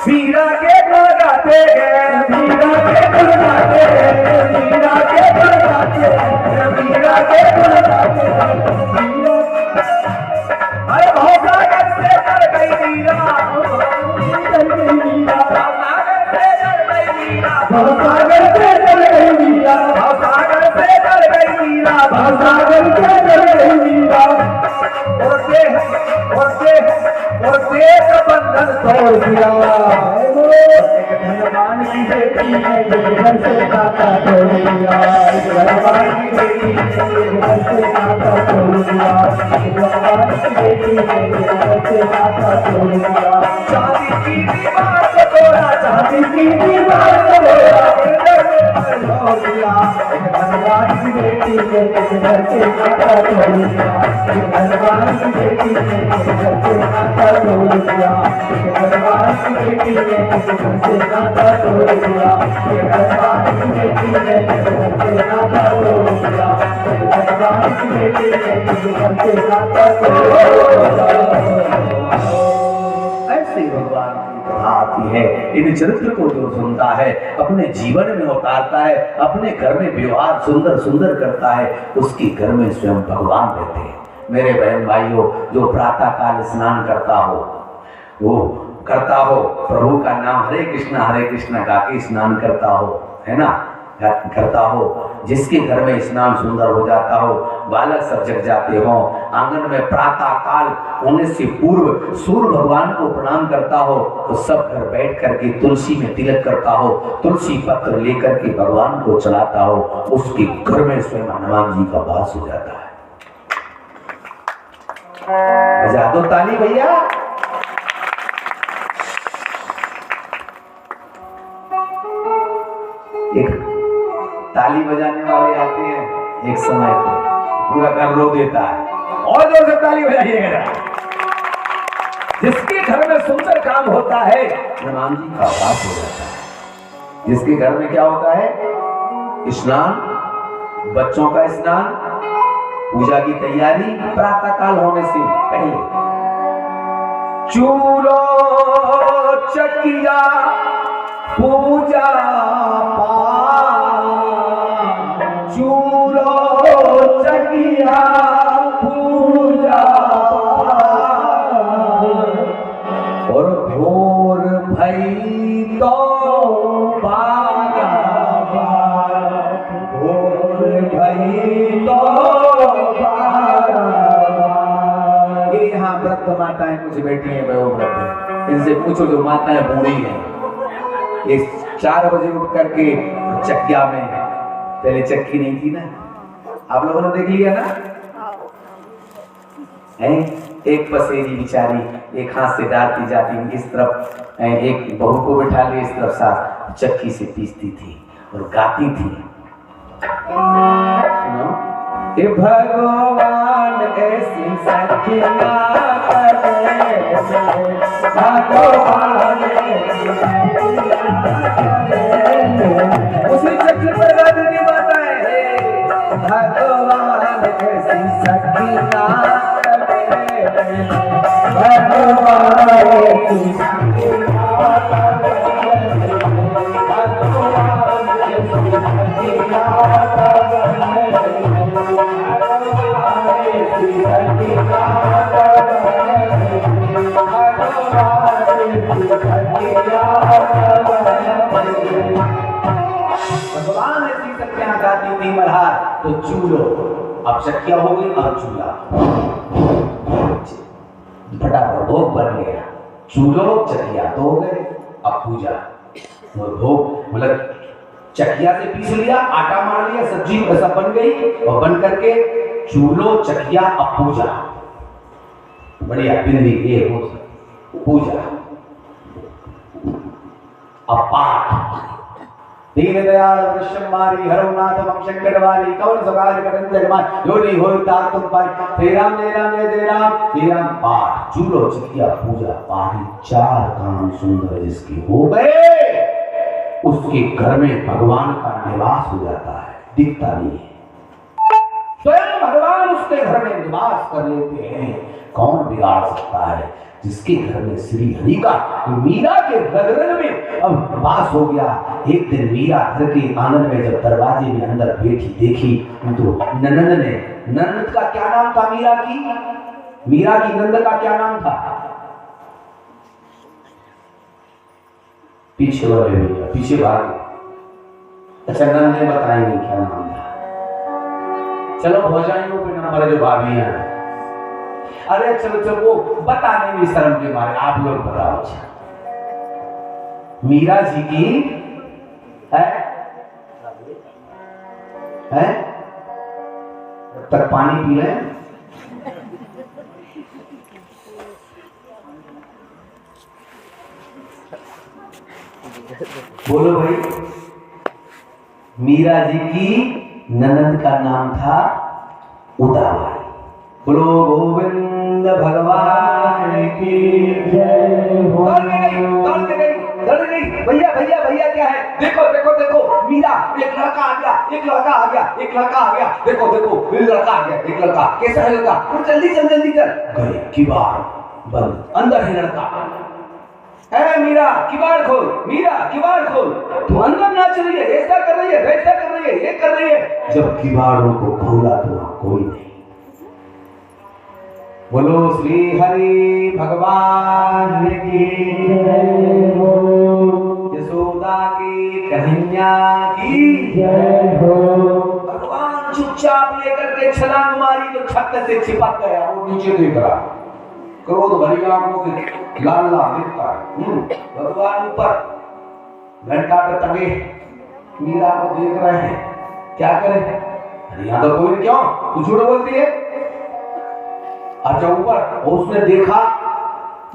Speaker 1: मीरा के गुण गाते हैं, मीरा के गुण गाते हैं, मीरा के गुण गाते हैं, मीरा के गुण गाते हैं। अरे भवसागर से तर गई मीरा, भवसागर से तर गई मीरा, भवसागर से तर गई मीरा, भवसागर से तर गई मीरा, भवसागर से तर गई मीरा। और देह का बंधन तोड़ दिया, धनवान की बेटी ने घर से नाता तोड़ दिया। ऐसे भगवान की कथा आती है। इन चरित्र को जो सुनता है, अपने जीवन में उतारता है, अपने घर में व्यवहार सुंदर सुंदर करता है, उसके घर में स्वयं भगवान रहते हैं। मेरे बहन भाइयों, जो प्रातः काल स्नान करता हो, वो करता हो, प्रभु का नाम हरे कृष्णा गा के स्नान करता हो, है ना, करता हो, जिसके घर में स्नान सुंदर हो जाता हो, बालक सब जग जाते हो, आंगन में प्रातः काल होने से पूर्व सूर्य भगवान को प्रणाम करता हो, तो सब घर बैठ करके तुलसी में तिलक करता हो, तुलसी पत्र लेकर के भगवान को चढ़ाता हो, उसके घर में स्वयं हनुमान जी का वास हो जाता है। बजा दो ताली भैया। एक ताली बजाने वाले आते हैं, एक समय पे पूरा घर रो देता है, और जोर से ताली बजाइएगा। जिसके घर में सुंदर काम होता है, हनुमान जी का वास हो जाता है। जिसके घर में क्या होता है, स्नान, बच्चों का स्नान, पूजा की तैयारी प्रातः काल होने से पहले, चूलो चकिया पूजा चूलो चकिया पूजा और भोर भई तो भोर भई तो ये यहाँ व्रत माताएं कुछ बैठी हैं, वो व्रत है, इनसे पूछो जो माताएं बूढ़ी हैं, ये 4 बजे उठ करके चकिया में, पहले चक्की नहीं थी ना, आप लोगों ने देख लिया ना, है एक पसेरी बिचारी एक हाथ से डालती जाती, इस तरफ एक बहू को बिठा ले, इस तरफ साथ चक्की से पीसती थी और गाती थी। सुनो, कि भगवान ऐसी सखिया भगवान उसी चक्की पर गाती थी माताएं, भगवान ऐसी सखिया भगवान ऐसी सखियां गाती थी मल्हार, तो चूलो अब सखिया हो गई और चूल्हा फटाफट भोग बन गया, चूलो चकिया तो हो गए, अब पूजा और भोग, मतलब चकिया से पीस लिया, आटा मार लिया, सब्जी सब बन गई और बन करके चूलो चकिया, अब पूजा, बढ़िया बिंदी ये हो पूजा, अब पाठ, दीन दयाल वृषमारी हरुनाथ मम शंकरवारी कवन सगार करन जगमान योनी होई तात तुम पाई, श्री राम जय राम जय जय राम, श्री राम पाठ, चूलो चकिया पूजा पाठ, 4 काम सुंदर जिसके हो गए, उसके घर में भगवान का निवास हो जाता है, दिखता नहीं है, स्वयं भगवान उसके घर में निवास कर लेते हैं। कौन बिगाड़ सकता है? जिसके घर में श्री हरि का, मीरा के रग में अब वास हो गया। एक दिन मीरा घर के आंगन में जब दरवाजे में अंदर बैठी देखी तो ननद ने, ननद का क्या नाम था मीरा की? मीरा की नंद का क्या नाम था? पीछे वाले भैया पीछे भाग। अच्छा नंद ने बताएंगे क्या नाम था। चलो भौजाइयों पे नंबर जो भाभियां हैं, अरे चलो चलो वो बताने में शर्म के मारे आप लोग बताओ। मीरा जी की है तक पानी पी लें। बोलो भाई। मीरा जी की ननद का नाम था उदाबाई। बोलो गोविंद भगवान की जय हो। दौड़ गई भैया भैया भैया क्या है? देखो देखो देखो मीरा, एक लड़का आ गया, एक लड़का आ गया, एक लड़का आ गया। देखो देखो एक लड़का आ गया, एक लड़का। कैसा है लड़का? तो जल्दी चल जल्दी कर। गए किवाड़ बंद, अंदर है लड़का। है मीरा किवाड़ खोल, मीरा किवाड़ खोल। तू अंदर ना चली है, ऐसा कर रही है, वैसा कर रही है, ये कर रही है। जब किवाड़ों को खोला तो कोई नहीं। बोलो श्री हरि भगवान की जय हो। यशोदा की कन्हैया की जय हो। भगवान चुपचाप लेकर के छलांग मारी तो छत से चिपक गया। वो नीचे देख रहा, क्रोध भरी आंखों से लाल लाल दिखता है। भगवान ऊपर घंटा पे टंगे मीरा को देख रहे हैं, क्या करें? अरे यहाँ तो कोई, क्यों तू झूठ बोलती है? अच्छा ऊपर उसने देखा,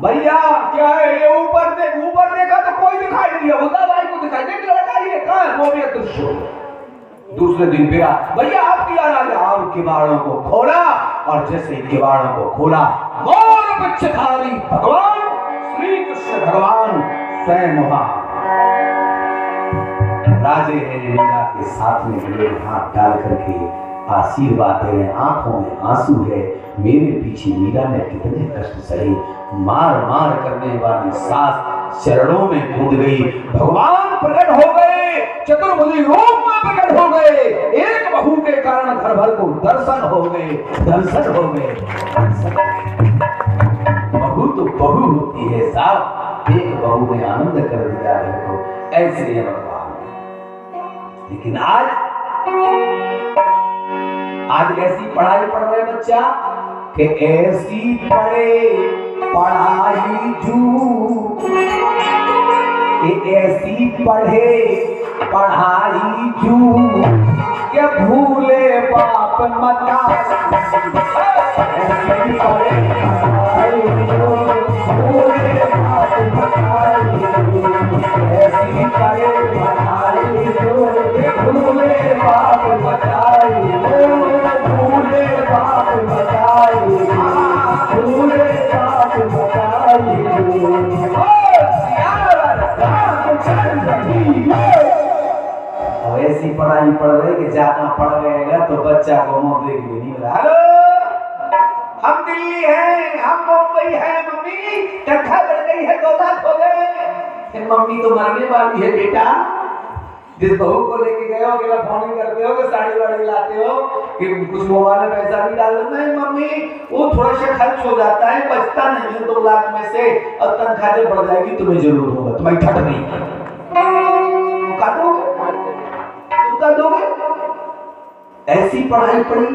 Speaker 1: भैया क्या है ये? ऊपर देखा तो कोई दिखाई नहीं दिया। उदाबाई को दिखाई दे, लड़का ये कहाँ है? वो भी दृश्य। दूसरे दिन फिरा, भैया आप किया राजा? आप किवाड़ों को खोला, और जैसे किवाड़ों को खोला मोर पिछधारी भगवान श्री कृष्ण भगवान स्वयं वहां राजे हैं मीरा के साथ में मेरे हाथ डाल करके आशीर्वाद दे रहे। आंखों में आंसू है। मेरे पीछे मीरा ने कितने कष्ट सहे। मार मार करने वाली सास चरणों में कूद गई। भगवान प्रकट हो गए, चतुर्भुज रूप में प्रकट हो गए। एक बहू के कारण घर भर को दर्शन हो गए, दर्शन हो गए। बहू तो बहू होती है साहब, एक बहू ने आनंद कर दिया है तो ऐसे है भगवान। लेकिन आज ऐसी पढ़ाई पढ़ रहे बच्चा कि ऐसी पढ़े पढ़ाई झूठ, ऐसी पढ़े पढ़ाई झूठ के भूले बाप मता। ऐसी पढ़े पढ़ाई झूठ, भूले बाप मताई। ऐसी पढ़े पढ़ाई झूठ, भूले बाप मताई। भूले बाप मताई, भूले बाप मताई। ऐसी पढ़ाई पढ़ रहे कि जाना पड़ गएगा तो बच्चा को मुंह देख भी नहीं रहा। हेलो, हम दिल्ली हैं, हम मुंबई हैं, मम्मी तनख्वाह बढ़ गई है, 2 लाख हो गए। मम्मी तो मरने वाली है बेटा। जिस बहू को लेके गए हो कि फोन करते हो कि साड़ी वाड़ी लाते हो कि कुछ मोबाइल में पैसा भी डाल दो। नहीं मम्मी, वो थोड़ा सा खर्च हो जाता है, बचता नहीं है 2 लाख में से। अब तनख्वाह जब बढ़ जाएगी तुम्हें जरूर होगा, तुम्हारी ठट नहीं तुम दोगे। ऐसी पढ़ाई पढ़ी,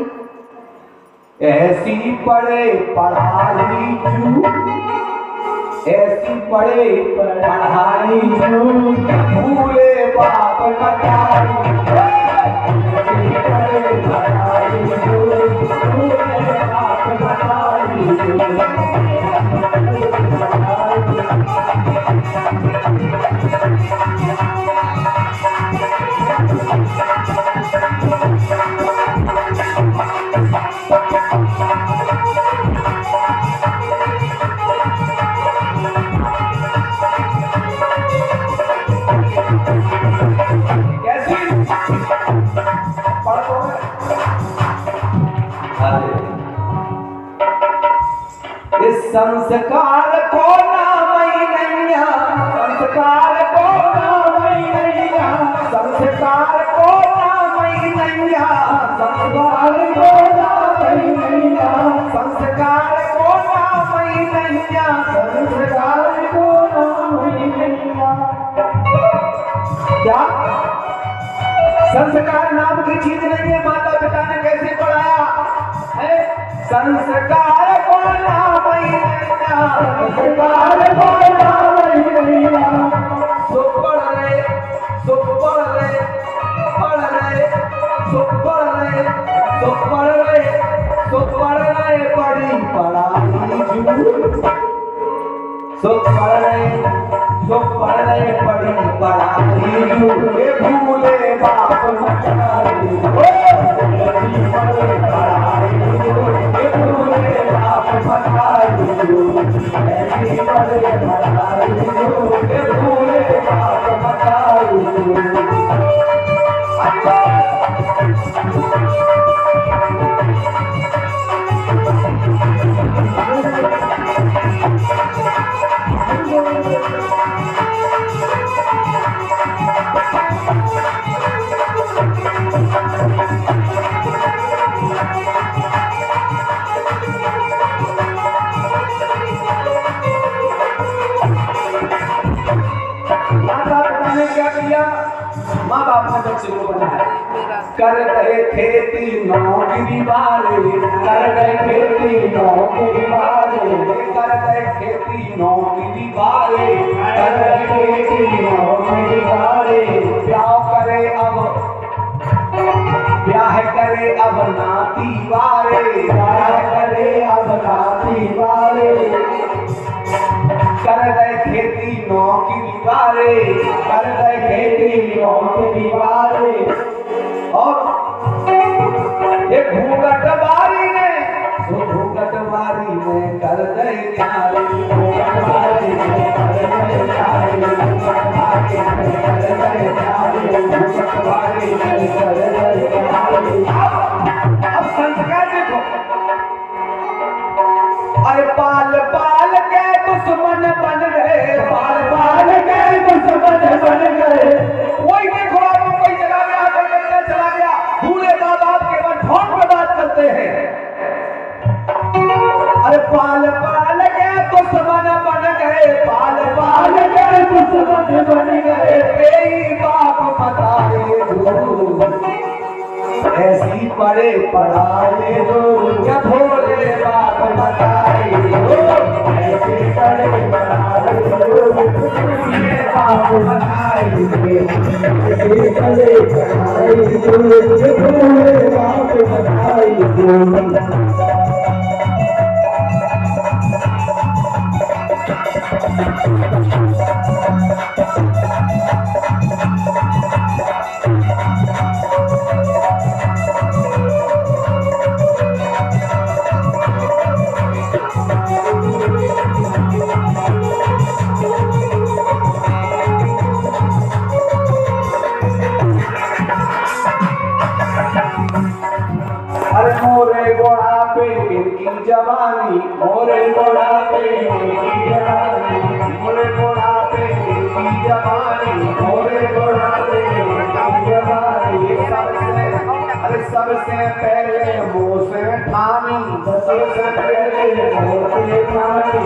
Speaker 1: ऐसी पढ़े पढ़ाई झूठ, ऐसी पढ़े पढ़ाई झूठ, भूले बाप मताई। ऐसी पढ़े पढ़ाई झूठ, भूले बाप मताई। इस संस्कार को नामई नैया, संस्कार को नामई नैया, संस्कार को नामई नैया, संस्कार को नामई नैया, संस्कार को नामई नैया, संस्कार को नामई नैया। क्या संस्कार नाम की चीज नहीं है? माता पिता ने कैसे पढ़ाया है? संस्कार को नामई नैया, संस्कार को नामई नैया। सो पढ़ रहे, सो पढ़ रहे, पढ़ रहे, सो पढ़ रहे, सो पढ़ रहे, सो पढ़ रहे पढ़ी पढ़ाई झूठे भूले बाप मचाई पढ़ी पढ़े पढ़ाई झूठे भूले बाप मचाई ऐसी पढ़े पढ़ाई झूठे भूले बाप मचाई माँ बाप ने बच्चे को बनाया कर गए खेती नौकरी वाले कर गए खेती नौकरी वाले कर गए खेती नौकरी वाले कर गए खेती नौकरी वाले ब्याह करे अब नाती वाले ब्याह करे अब नाती वाले कर गए खेती नौकरी वाले कर गए खेती नौकरी वाले और एक घूंघट बारी ने कर गए न्यारे घूंघट बारी ने कर गए न्यारे घूंघट बारी ने कर गए न्यारे घूंघट बारी ने कर गए न्यारे। अब संस्कार देखो अरे पाल पाल के दुश्मन बन गए पाल पाल के दुश्मन बन गए वही देखो आप मुंबई चला गया कलकत्ता चला गया बूढ़े माँ बाप के बाद फोन पे बात करते हैं। अरे पाल पाल के दुश्मन बन गए पाल पाल के दुश्मन बन गए तेरी बाप बताए ऐसी पढ़े पढ़ाए दो या भोले बाप बताए ऐसे पढ़े पढ़ाए दो ये बाप बताए ऐसे पढ़े पढ़ाए दो ये भोले बाप बताए दो। अरे मोरे बुढ़ापे इनकी जवानी मोरे बुढ़ापे इनकी जवानी मोरे बुढ़ापे इनकी जवानी मोरे बुढ़ापे इनकी जवानी सबसे पहले मुँह से ठानी सबसे पहले मुँह से ठानी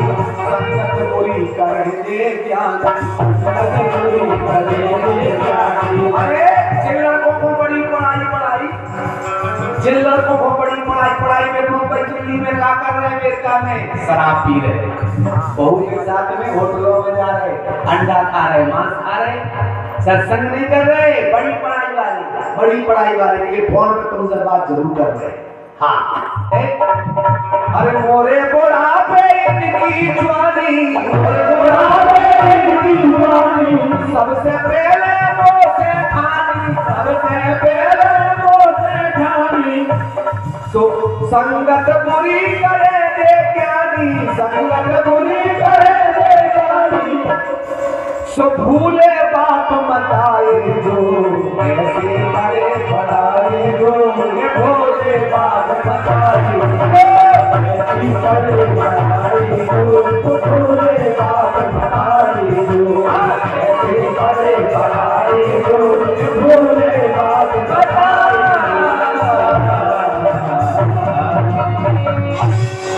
Speaker 1: संगत बुरी करेंगे ज्ञान संगत बुरी करेंगे ज्ञान। अरे जिन लड़कों को बड़ी पढ़ाई जिन लड़कों को बड़ी पढ़ाई में मुंबई दिल्ली में क्या कर रहे हैं अमेरिका में शराब पी रहे बहू के साथ में होटलों में जा रहे अंडा खा रहे मांस खा रहे सत्संग नहीं कर रहे बड़ी पढ़ाई वाले ये फोन पे तुमसे बात जरूर कर रहे। हाँ अरे मोरे बुढ़ापे इनकी जवानी मोरे बुढ़ापे इनकी जवानी सबसे पहले मुँह से ठानी सबसे पहले तो संगत बुरी करे दे ज्ञानी संगत बुरी करे दे ज्ञानी सो भूले बाप मताए जो ऐसे बड़े पढ़ाए जो ये भोले बाप मताए ऐसी बड़े पढ़ाए जो भोले बाप मताए जो ऐसे बड़े पढ़ाए जो भोले बाप मताए।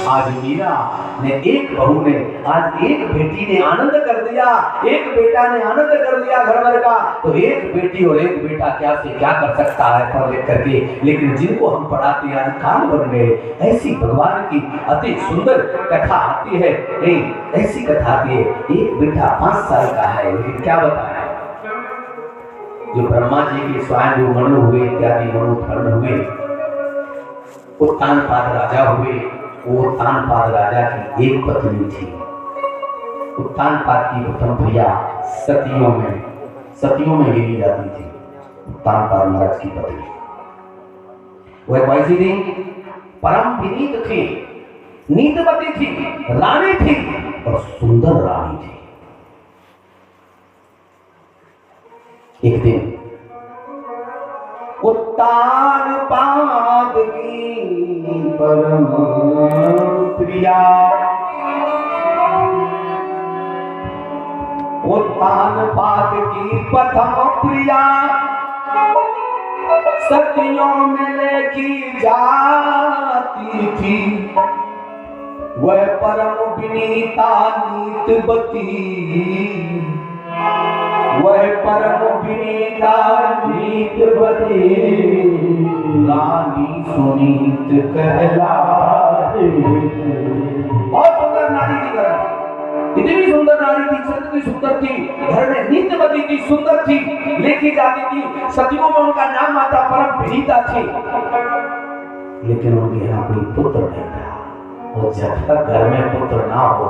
Speaker 1: आज मीरा ने एक बहू ने आज एक बेटी ने आनंद कर दिया एक बेटा ने आनंद कर दिया घर भर का तो एक बेटी और एक बेटा क्या से क्या कर सकता है पढ़ लिख करके। लेकिन जिनको हम पढ़ाते हैं काल बन गए। ऐसी भगवान की अति सुंदर कथा आती है ऐसी कथा आती है। एक बेटा 5 साल का है लेकिन क्या बताया जो ब्रह्मा जी के स्वयं मनु हुए इत्यादि मनु धर्म हुए उत्तानपाद राजा हुए
Speaker 2: वो तानपाद राजा की एक पत्नी थी। तानपाद की प्रथम प्रिया सतियों में गिनी जाती थी। तानपाद महाराज की पत्नी वह कैसी थी? परम विनीत थी, नीतिवती थी, रानी थी और सुंदर रानी थी। एक दिन तानपाद की परम प्रिया, तानपाद की प्रथम प्रिया सतियों में लेकी जाती थी। वह परम विनीता नीतवती, वह परम विनीता नीतवती रानी सुनीत कहलाती। बहुत सुंदर नारी थी, इतनी सुंदर नारी थी, सत्य सुंदर थी, घर में नीतिवती थी, सुंदर थी, लेकी जाती थी। सतियों में उनका नाम आता परम विनीता थी। लेकिन उनके यहाँ कोई पुत्र नहीं था। और जब तक घर में पुत्र ना हो,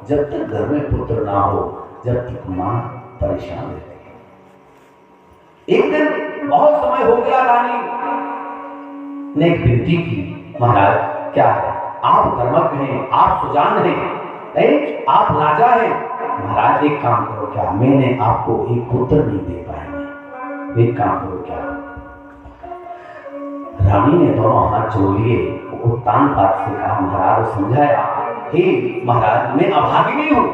Speaker 2: जब तक घर में पुत्र ना हो, जब तक मां परेशान रहती है। एक दिन बहुत समय हो गया, रानी ने एक विनती की, महाराज क्या है, आप धर्मज्ञ हैं, आप सुजान हैं, आप राजा हैं, महाराज एक काम करो, क्या मैंने आपको एक पुत्र नहीं दे पाएंगे, एक काम करो क्या। रानी ने दोनों हाथ जोड़ लिए, तानपाद से कहा, महाराज समझाया, हे महाराज मैं अभागिनी हूं,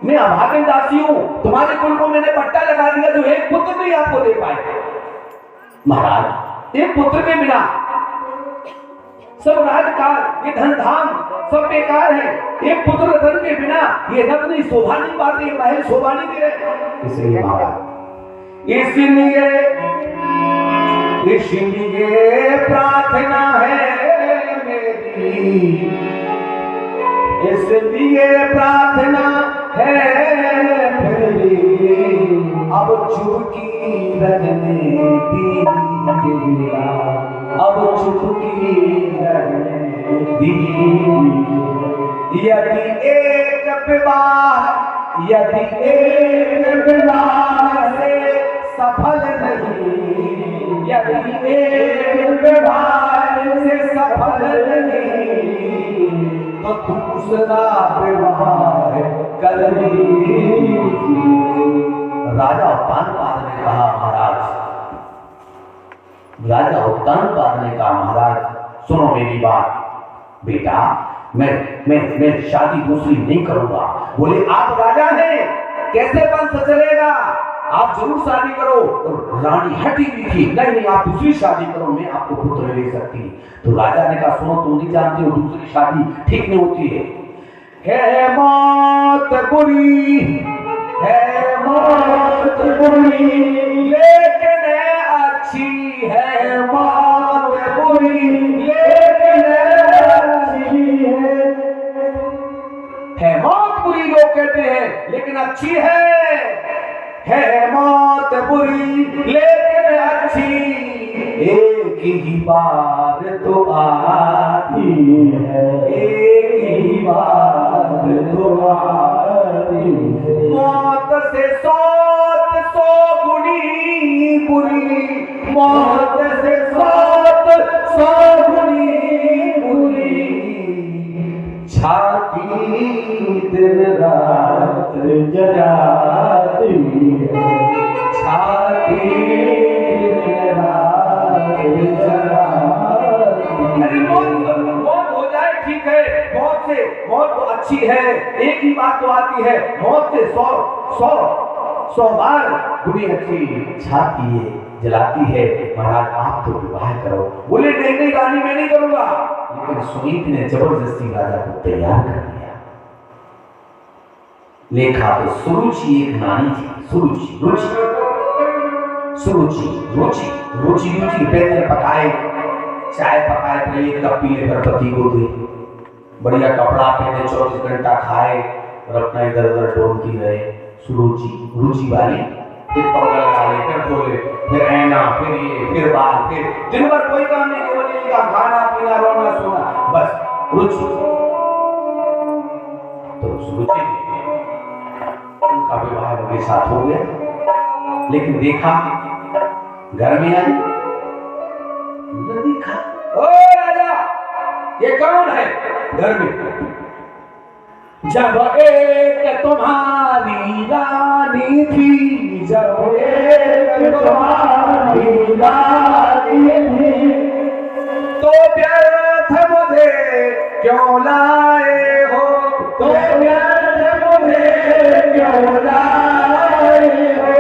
Speaker 2: मैं अभागिन दासी हूं, तुम्हारे कुल को मैंने पट्टा लगा दिया जो एक पुत्र नहीं आपको दे पाए। महाराज एक पुत्र के बिना सब राजकाज, ये धन धाम सब बेकार है। एक पुत्र धन के बिना ये रत्न नहीं शोभा नहीं पाते, महल शोभा नहीं दे रहे। इसलिए महाराज इसलिए प्रार्थना है मेरी, इसलिए प्रार्थना है मेरी, अब चुपकी रखने दीजिए, अब चुपकी रखने दीजिए। यदि एक विवाह से सफल नहीं, यदि एक विवाह से सफल नहीं, तो दूसरा विवाह कर लीजिए। राजा तानपाद ने कहा, महाराज, राजा तानपाद ने कहा, महाराज सुनो मेरी बात, बेटा मैं शादी दूसरी नहीं करूंगा। बोले आप राजा हैं, कैसे वंश चलेगा, आप जरूर शादी करो। और रानी हटी हुई थी, नहीं आप दूसरी शादी करो, मैं आपको पुत्र ले सकती। तो राजा ने कहा, सुनो तुम नहीं जानते हो दूसरी शादी ठीक नहीं होती है मौत बुरी, है मौत बुरी, लेकिन अच्छी है मौत बुरी, लेकिन अच्छी है मौत बुरी लोग कहते हैं, लेकिन अच्छी है मौत बुरी लेकिन अच्छी, एक ही बार तो आती है, एक ही बार तो आती है। मौत से 100 गुनी बुरी, मौत से 100 गुनी बुरी, छाती दिन रात जलाती है, छाती दिन रात जलाती है। मौत हो जाए ठीक है, मौत तो अच्छी है, एक ही बात तो आती है, मौत से 100 बार बुरी अच्छी, छाती है जलाती है। महाराज आप तो विवाह करो। बोले नहीं रानी मैं नहीं करूंगा। लेकिन सुनीत ने जबरदस्ती राजा को तैयार कर दिया। लेखा तो सुरुचि एक नानी थी, रुचि व्यंजन पकाए, चाय पकाए, पहले एक कप पीले पर पति को दे, बढ़िया कपड़ा पहने, 24 घंटा खाए और अपना इधर उधर डोलती रहे। रुचि वाली, फिर पाउडर लगा ले, फिर धोले, फिर ऐना, फिर ये, फिर बाल, फिर दिन भर कोई काम नहीं, केवल यही काम, खाना पीना रोना सोना। रुचि। तो उस रुचि उनका विवाह उनके साथ हो गया, लेकिन देखा घर में आई, देखा ओ राजा ये कौन है घर में? जब एक तुम्हारी रानी थी, जब एक तुम्हारी रानी थी, तो व्यर्थ मुझे क्यों लाए हो, तो व्यर्थ मुझे क्यों लाए हो।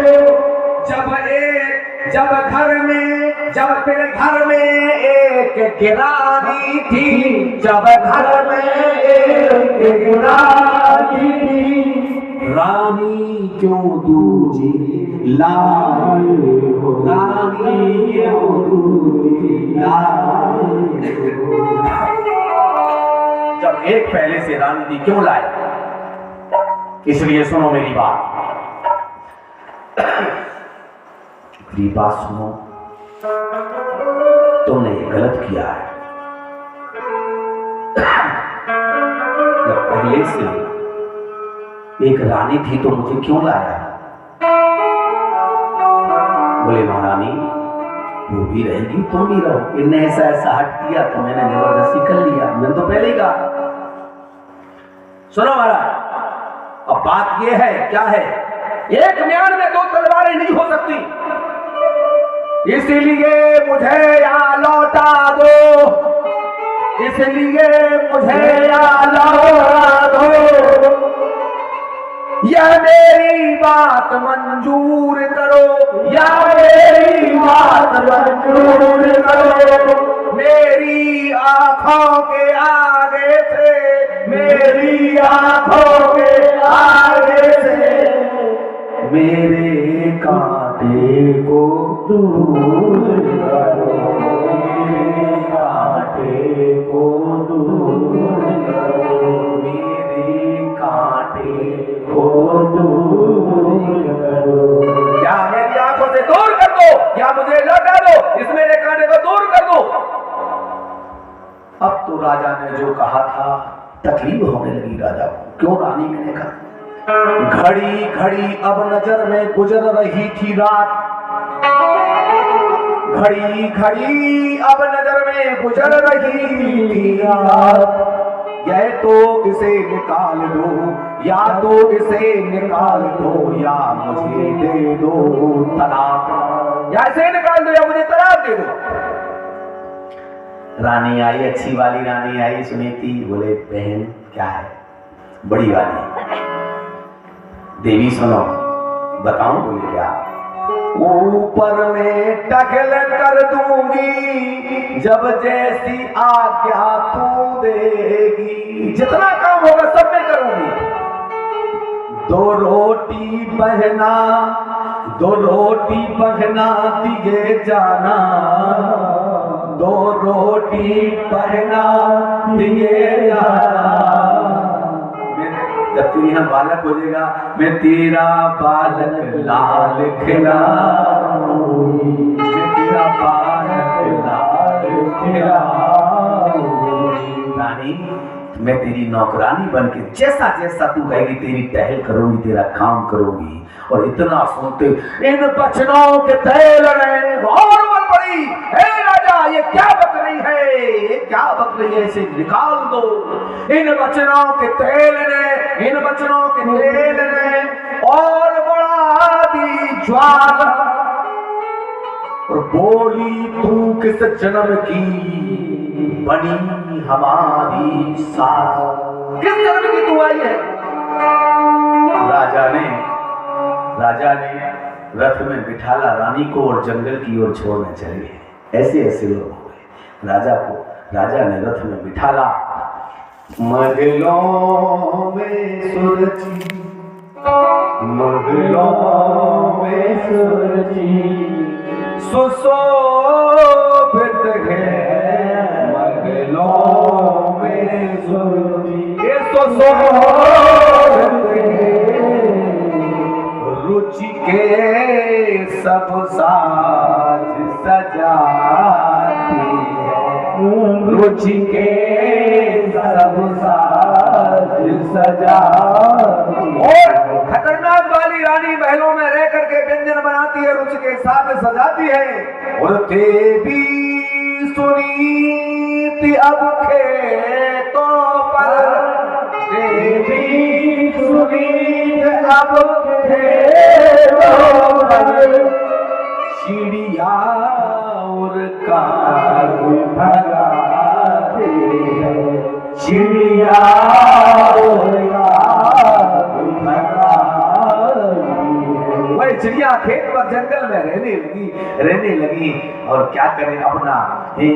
Speaker 2: जब तेरे घर में एक रानी थी, जब घर में एक रानी थी, रानी क्यों दूजी लाए हो, रानी क्यों दूजी लाए हो। जब एक पहले से रानी थी क्यों लाए? इसलिए सुनो मेरी बात, मेरी बात सुनो, तुमने गलत किया है। जब पहले से एक रानी थी तो मुझे क्यों लाया? बोले महारानी वो भी रहेगी तुम भी रहो। इनने ऐसा हट किया तो मैंने जबरदस्ती कर लिया, मैंने तो पहले ही कहा। सुनो महाराज, अब बात ये है, क्या है, एक म्यान में दो तलवारें नहीं हो सकती, इसलिए मुझे यहाँ लौटा दो, इसलिए मुझे यहाँ लौटा दो। यह मेरी बात मंजूर करो, या मेरी बात मंजूर करो। मेरी आंखों के आगे से, मेरी आंखों के आगे से मेरे कांटे को दूर करो, मेरे कांटे को दूर करो, मेरे कांटे को दूर करो। या मेरी आंखों से दूर कर दो, या मुझे लौटा दो, इस मेरे कांटे को दूर कर दो। अब तो राजा ने जो कहा था तकलीफ होने लगी राजा को। क्यों? रानी ने देखा घड़ी घड़ी अब नजर में गुजर रही थी रात, घड़ी घड़ी अब नजर में गुजर रही थी रात। यह तो इसे निकाल दो, या तो इसे निकाल दो, या मुझे दे दो तलाक, या इसे निकाल दो या मुझे तलाक दे दो। रानी आई, अच्छी वाली रानी आई, सुनीति। बोले बहन क्या है? बड़ी वाली देवी सुनो बताऊं? बोले क्या? ऊपर में टकल कर दूंगी, जब जैसी आज्ञा तू देगी, जितना काम होगा सब मैं करूंगी। दो रोटी बहना, दो रोटी बहना दिए जाना, दो रोटी बहना दिए जाना। जब तू यहाँ बालक हो जाएगा मैं तेरा बालक लाल खिलाऊंगी, मैं तेरा बालक लाल खिलाऊंगी। रानी मैं तेरी नौकरानी बनके जैसा जैसा तू कहेगी तेरी टहल करूंगी, तेरा काम करूंगी। और इतना सुनते इन बचनों के तेल ने और बल पड़ी, हे राजा ये क्या बक रही है, ये क्या बक रही है, इसे निकाल दो। इन बचनों के तेल ने, इन बचनों के तेल ने और बढ़ा दी ज्वाला, और बोली तू किस जन्म की बनी हमारी सास, किस जन्म की तू आई है? राजा ने रथ में बिठाला रानी को और जंगल की ओर छोड़ने चले गए। ऐसे ऐसे लोग हो गए। राजा ने रथ में बिठाला, महलों में सुरजी, महलों में सुरजी सुशोभित है, महलों में सुरजी ये सुशोभित है। रुचि के सब साज सजाती है, रुचि के
Speaker 1: सब साज सजा।
Speaker 2: और खतरनाक वाली रानी महलों में रह करके व्यंजन बनाती है, रुचि के साथ सजाती है। और देवी सुनीति अब खेतों पर,
Speaker 1: देवी सुनीत अब खेतों पर,
Speaker 2: चिड़िया और काग
Speaker 1: भगाते हैं, चिड़िया और काग भगाती है।
Speaker 2: वही चिड़िया खेत पर जंगल में रहने लगी और क्या करे अपना है,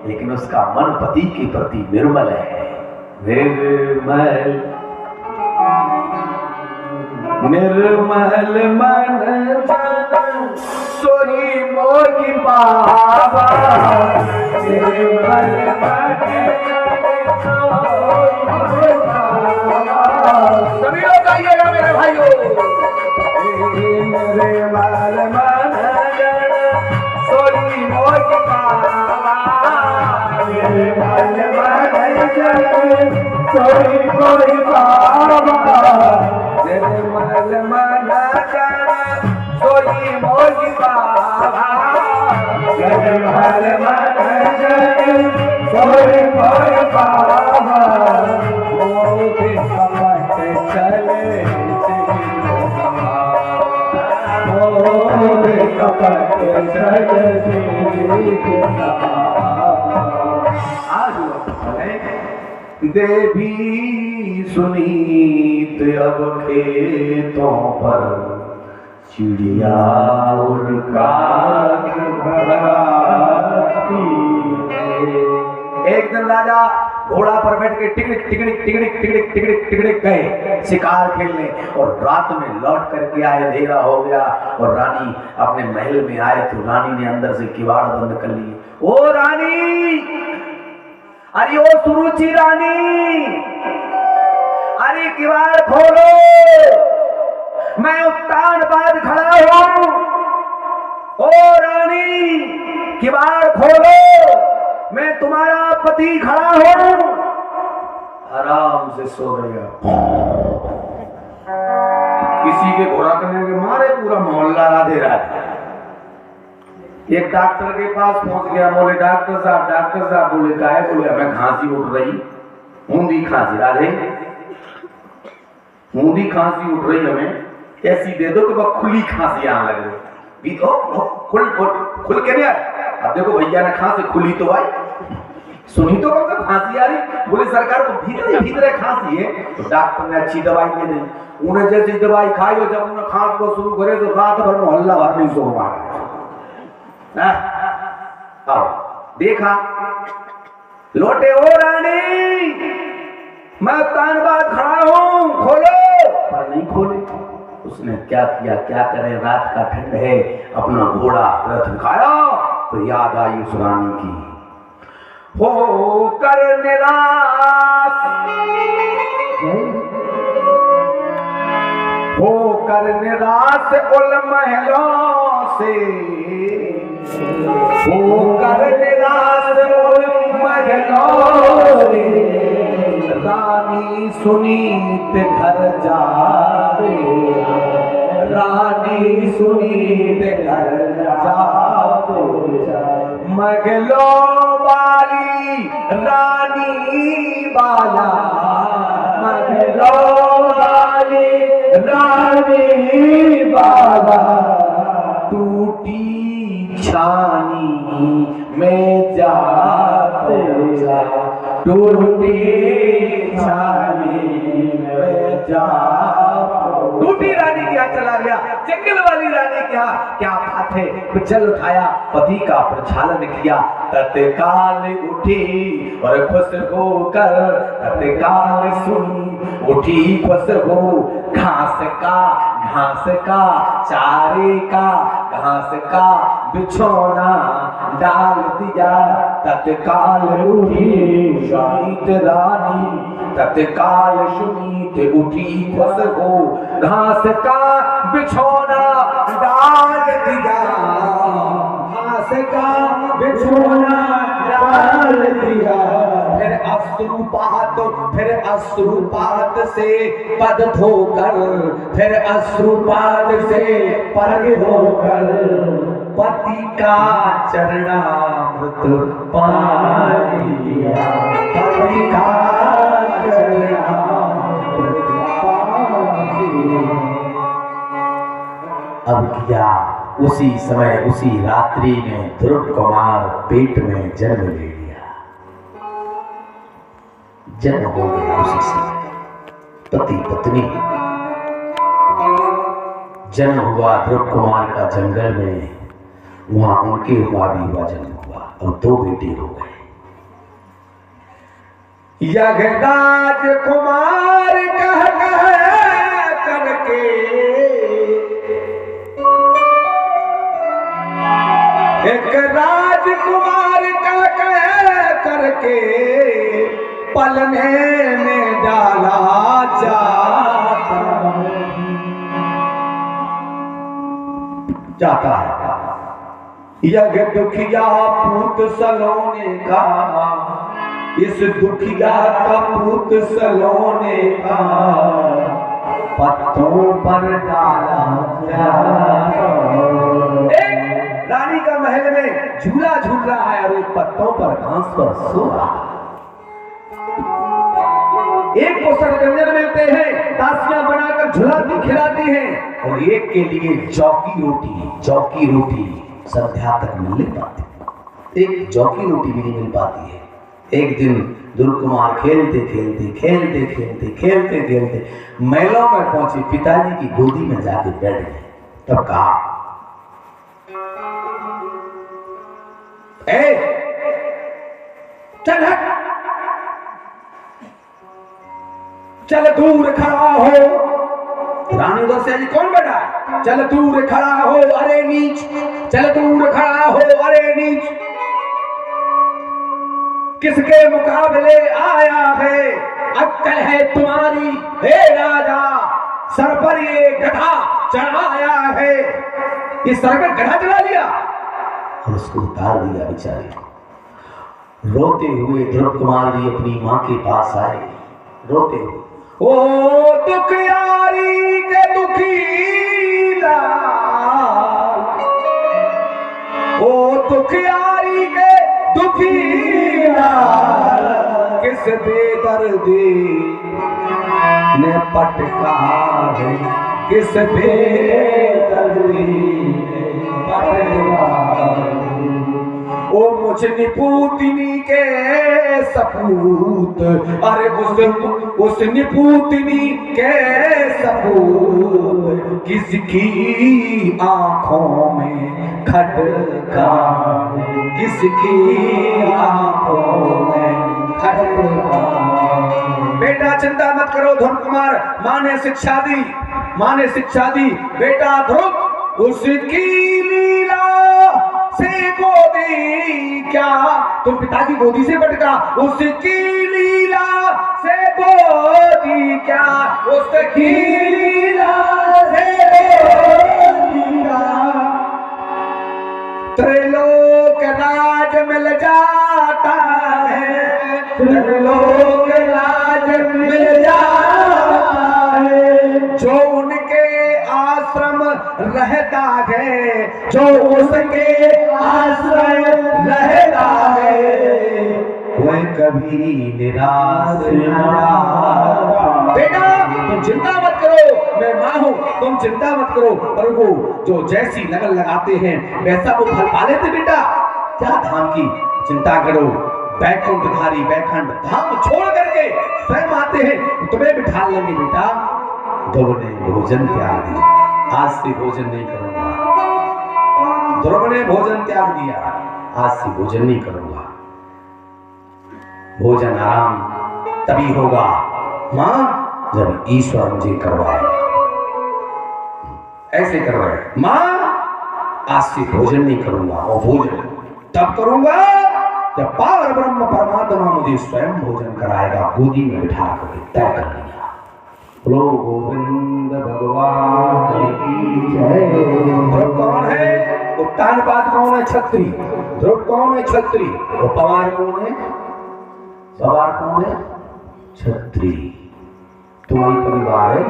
Speaker 2: लेकिन उसका मन पति के प्रति निर्मल है। निर्मल निर्मल मन जन सोई मोगी बाबा,
Speaker 1: निर्मल मन
Speaker 2: सभी लोग आइएगा मेरे भाइयों।
Speaker 1: निर्मल मन
Speaker 2: सोई मोगी बाबा,
Speaker 1: निर्मल मन सोई कोई बाबा,
Speaker 2: निर्मल मन जन सोई मोगी बाबा,
Speaker 1: निर्मल मन सोई कोई बाबा, मोदी कपट चले मोदी कपट चले।
Speaker 2: आज देवी सुनीत अब खेतों पर, चिड़िया और काग भगाती है। एक दिन राजा घोड़ा पर बैठ के टिकड़िक टिकड़िक टिकड़िक टिकड़िक टिकड़िक टिकड़िक गए शिकार खेलने, और रात में लौट करके आए, अंधेरा हो गया और रानी अपने महल में आए तो रानी ने अंदर से किवाड़ बंद कर लिए। ओ रानी, अरे ओ सुरुचि रानी, अरे किवाड़ खोलो, मैं उत्तान बाद खड़ा हूं। ओ रानी किवाड़ खोलो, मैं तुम्हारा पति खड़ा हूं। आराम से सो गया। किसी के घोड़ा करने के मारे पूरा मोहल्ला राधे राधे। एक डॉक्टर के पास पहुंच गया, बोले डॉक्टर साहब, बोले क्या है? बोले हमें खांसी उठ रही, मूंदी खांसी, राधे मूंदी खांसी उठ रही, हमें ऐसी दे दो कि वह खुली खांसी आने लगे। खुल के नहीं आए। अब देखो भैया ने खांसी खुली तो आई, सुनी तो कब तक खांसी आ रही। बोले सरकार को भीतर खांसी है। तो डॉक्टर ने अच्छी दवाई दे दी। उन्हें जैसी दवाई खाई और जब उन्हें खांस को शुरू करे तो रात भर मोहल्ला भर नहीं सो पाया। आओ देखा, लौटे ओ रानी, मैं तान बाद खड़ा हूं, खोलो, पर नहीं खोले। उसने क्या किया, क्या करे, रात का ठंड है, अपना घोड़ा रथ दिखाया तो याद आई उस रानी की। हो कर निराश, हो कर निराश उल महलों से, हो कर निराश उल महलों से, रानी सुनीत घर जा रे, रानी सुनीत घर जा रे, महलों वाली रानी बाला, महलों वाली रानी बाला, टूटी छानी में जाते जा, टूटी छानी में जा। टूटी रानी क्या चला गया, जंगल वाली रानी क्या बात है। जल उठाया, पति का प्रक्षालन किया, तत्काल उठी और खुश होकर तत्काल सुनी, उठी खुश हो, घास का चारे का घास का बिछौना डाल दिया, तत्काल उठी सुनीत रानी, तत्काल सुनीत उठी खुश हो, घास का बिछौना डाल दिया, घास का बिछौना डाल दिया। फिर अब अश्रुपात, फिर अश्रुपात से पद धोकर, फिर अश्रुपात से पद धोकर पति का चरणामृत पान लिया, पति का चरणामृत पान लिया। अब किया उसी समय उसी रात्रि में ध्रुव कुमार पेट में जन्म ले लिया। जन्म हो गया उसी समय, पति पत्नी जन्म हुआ ध्रुव कुमार का जंगल में, वहां उनके हुआ भी हुआ जन्म हुआ और 2 बेटे हो गए। यज्ञराज कुमार कह करके एक राजकुमार का कह करके पलने में डाला जाता है। यज्ञ दुखिया पूत सलोने का, इस दुखिया का पूत सलोने का पत्तों पर डाला जाता। रानी का महल में झूला झूल रहा है और एक पत्तों पर घास पर सो रहा है। एक को सरगंजन मिलते हैं, दासियां बनाकर झुलाती खिलाती हैं, और एक के लिए जौकी रोटी संध्या तक मिल नहीं पाती। एक जौकी रोटी भी नहीं मिल पाती है। एक दिन ध्रुव कुमार खेलते खेलते महलों में पहुंचे, पिताजी की गोदी में जाके बैठ गए। तब कहा, चल हट, चल दूर खड़ा हो। रानी उधर से जी, कौन बैठा? चल दूर खड़ा हो अरे नीच, चल दूर खड़ा हो अरे नीच, किसके मुकाबले आया है? अक्कल है तुम्हारी हे राजा, सर पर ये गधा चढ़ाया है। इस सर पर गधा चढ़ा लिया और उसको उतार दिया। बेचारे रोते हुए ध्रुव कुमार जी अपनी मां के पास आए, रोते हुए, ओ दुखियारी के दुखी लाल, ओ दुखियारी के दुखी लाल, किस बेदर्दी ने पटका है, किस बेदर्दी ने पटका है। ओ मुझ निपुतनी के सपूत, अरे उस निपुतनी के सपूत, किसकी आंखों में खटका, किसकी आंखों में खटका। बेटा चिंता मत करो ध्रुव कुमार, मां ने शिक्षा दी, बेटा ध्रुव उसकी लीला से गोदी क्या, तुम पिताजी गोदी से भटका, उसकी लीला से गोदी क्या, उसकी लीला से गोदी क्या, त्रिलोक राज मिल जाता है, त्रिलोक राज मिल जाता है, जो उनके आश्रम रहता है, जो उसके आश्रय रहता है, वह कभी निराश बेटा तुम चिंता मत करो, मैं मां हूं, तुम चिंता मत करो। प्रभु जो जैसी लगन लगाते हैं वैसा वो फल पा लेते। बेटा क्या धाम की चिंता करो, बैकुंठधारी बैकुंठ धाम छोड़ करके स्वयं आते हैं, तुम्हें बिठा लेंगे। बेटा ध्रुव ने भोजन त्याग दिया, आज से भोजन नहीं करूंगा। ध्रुव ने भोजन त्याग दिया, आज से भोजन नहीं करूंगा। भोजन आराम तभी होगा मां जब ईश्वर मुझे करवाएगा। ऐसे करवाए मां, आज से भोजन नहीं करूंगा, और भोजन तब करूंगा जब पार ब्रह्म परमात्मा मुझे स्वयं भोजन कराएगा। गोदी में बिठा कर तय कर लिया। बोलो गोविंद भगवान की जय। ध्रुव कौन है? उत्तानपाद कौन है? छत्री। ध्रुव कौन है? छत्री। और पवार कौन है? सवार कौन है? छत्री। तुम्हारी परिवार है।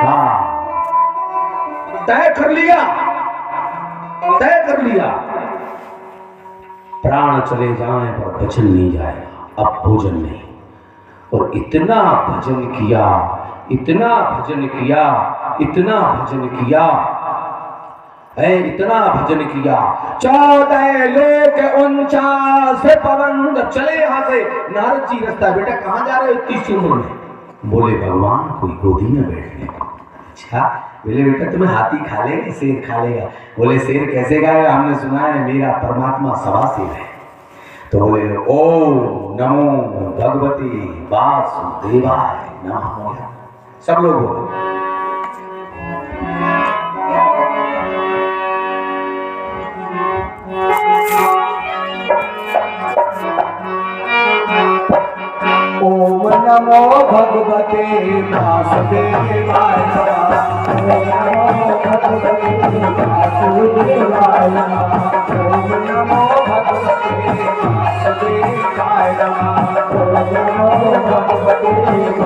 Speaker 2: हाँ, तय कर लिया, तय कर लिया। प्राण चले जाएं पर वचन नहीं जाएगा, अब भोजन नहीं। और इतना भजन किया, इतना भजन किया, इतना भजन किया है, इतना भजन किया। 14 लोक 49 पवन चले यहाँ से। नारद जी रास्ता, बेटा कहाँ जा रहे हो इतनी सुमर में? बोले भगवान कोई गोदी में बैठने को। अच्छा, बोले बेटा तुम्हें हाथी खा लेगा, शेर खा लेगा? बोले शेर कैसे खाएगा, हमने सुना है मेरा परमात्मा सवा शेर है। तो बोले ओम नमो भगवती वासुदेवाय नमः। सब लोग बोले
Speaker 1: ओम नमो भगवते वासुदेवाय नमः। ओम नमो भगवते वासुदेवाय नमः। ओम नमो भगवते वासुदेवाय नमः। ओम नमो भगवते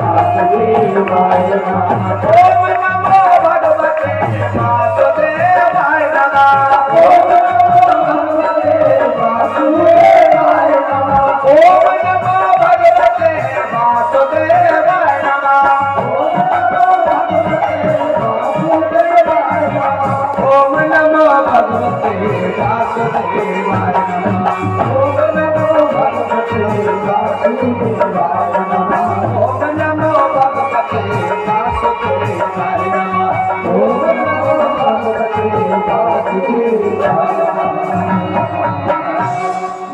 Speaker 1: वासुदेवाय नमः। ओम नमो भगवते वासुदेवाय नमः। ओम नमो भगवते वासुदेवाय नमः। ओम नमो भगवते वासुदेवाय नमः। ओम नमो भगवते वासुदेवाय नमः। ओम नमो भगवते वासुदेवाय नमः। ओम नमो भगवते वासुदेवाय नमः। ओम नमो भगवते वासुदेवाय नमः।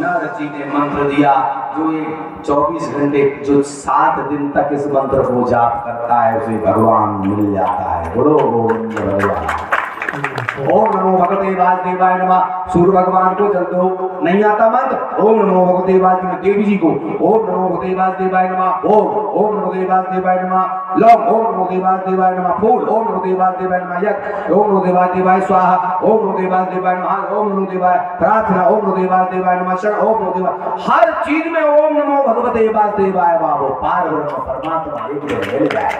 Speaker 2: नारद जी ने मंत्र दिया, जो ये 24 घंटे जो 7 दिन तक इस मंत्र को जाप करता है उसे भगवान मिल जाता है। बोलो गोविंद भगवान। ओम नमो भगवते वासुदेवाय नमः। सूर्य भगवान को जल दो, नहीं आता मंत्र। ओम नमो भगवते वासुदेवाय, देवी जी को ओम नमो भगवते वासुदेवाय नमः। ओम नमो देवासुदेवाय नमः। लौंग ओम नमो देवासुदेवाय नमः। फूल ओम नमो देवासुदेवाय नमः। यज्ञ ओम नमो देवासुदेवाय स्वाहा। ओम नमो देवासुदेवाय नमः। ओम नमो देवाय प्रार्थना ओम नमो देवासुदेवाय नमः। शरण ओम नमो देवाय। हर चीज में ओम नमो भगवते वासुदेवाय बाबू पार ब्रह्म परमात्मा एक में मिल जाए।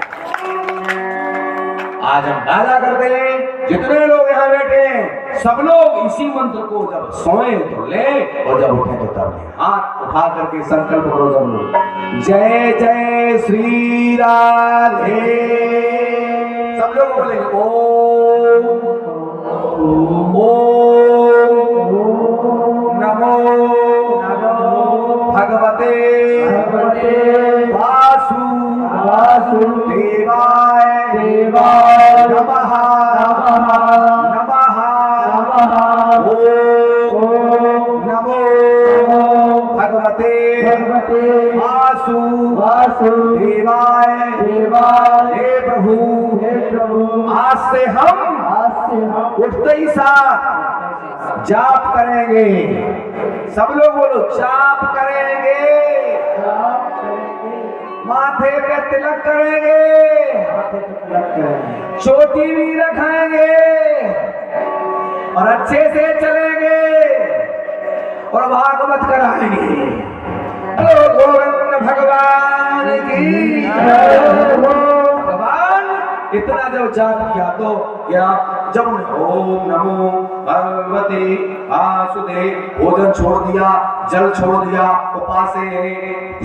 Speaker 2: आज हम दादा करते हैं, जितने लोग यहाँ बैठे हैं सब लोग इसी मंत्र को जब सोए तो ले और जब उठे तो तब ले। हाथ उठा करके संकल्प करो सब लोग, जय जय श्री राधे। सब लोग बोलेंगे ओम नमो भगवते वासुदेवाय नमः नमः। ओम नमो भगवते वासुदेवाय। हे प्रभु, आज से हम उठते ही साथ जाप करेंगे। सब लोग बोलो जाप करेंगे। माथे पे तिलक करेंगे, चोटी भी रखाएंगे और अच्छे से चलेंगे और भागवत कराएंगे। बोलो गोविंद भगवान की। भगवान इतना जब जाप किया तो क्या जब ओम नमो भगवते वासुदेव भोजन छोड़ दिया, जल छोड़ दिया, उपास से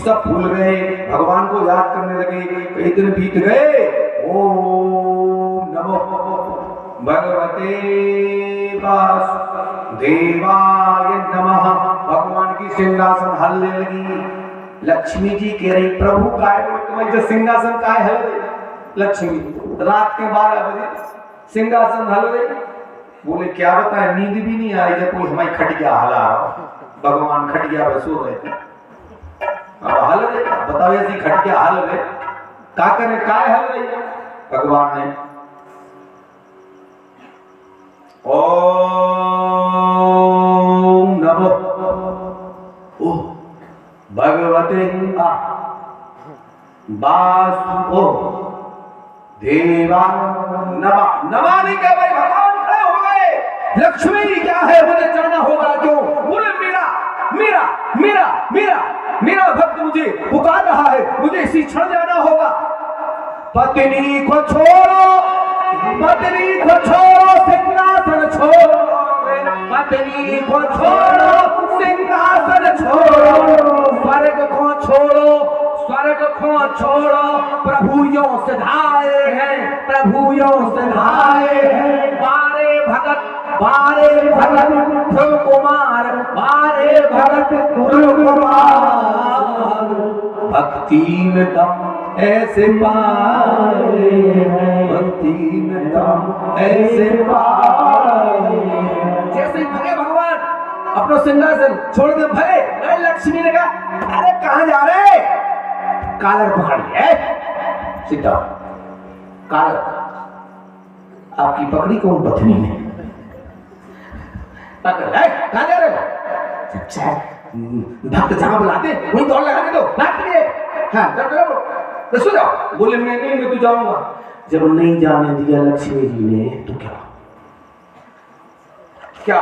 Speaker 2: सब भूल गए, भगवान को याद करने लगे। कई दिन बीत गए। ओम नमो भगवते वासुदेवाय नमः। भगवान की सिंहासन हलने लगी। लक्ष्मी जी कह रही प्रभु काय तुम्हारे सिंहासन काय हल रही? लक्ष्मी रात के 12 बजे सिंहासन हल रही। बोले क्या बताए, नींद भी नहीं आ रही जब कोई हमारी खटिया हला। भगवान खटिया पे सो रहे थे, अब हल रहे। बताओ ऐसी खटिया हल रहे का करे, काय हल रही? भगवान ने ओम नमो भगवते वासुदेवाय नमः। नमः नहीं क्या भाई, भगवान खड़े हो गए। लक्ष्मी क्या है, मुझे जाना होगा क्यों? बोले मेरा मेरा मेरा मेरा मेरा भक्त मुझे पुकार रहा है, मुझे इसी क्षण जाना होगा। पत्नी को छोड़ो, पत्नी को छोड़ो, सिंहासन छोड़ो, पत्नी को छोड़ो, सिंहासन छोड़ो, स्वर्ग को छोड़ो, स्वर्ग को छोड़ो, प्रभु यो सिधाए हैं, प्रभु यो सिधाए हैं। बारे भगत ध्रुव कुमार, बारे भगत ध्रुव कुमार, भक्ति में दम ऐसे पाए हैं, भक्ति में दम ऐसे पाए। जैसे भगे भगवान अपना सिंहासन छोड़ दे भगे, अरे लक्ष्मी ने कहा अरे कहां जा रहे? कालर पकड़ लिया, सिट डाउन। कालर आपकी पकड़ी कौन? पत्नी ने पकड़। कहां जा रहे हो? भक्त जहां बुलाते वहीं दौड़ लगाने दो, नाच लिए। हाँ चलो सो जाओ। बोले मैं तो जाऊंगा। जब नहीं जाने दिया लक्ष्मी जी ने तो क्या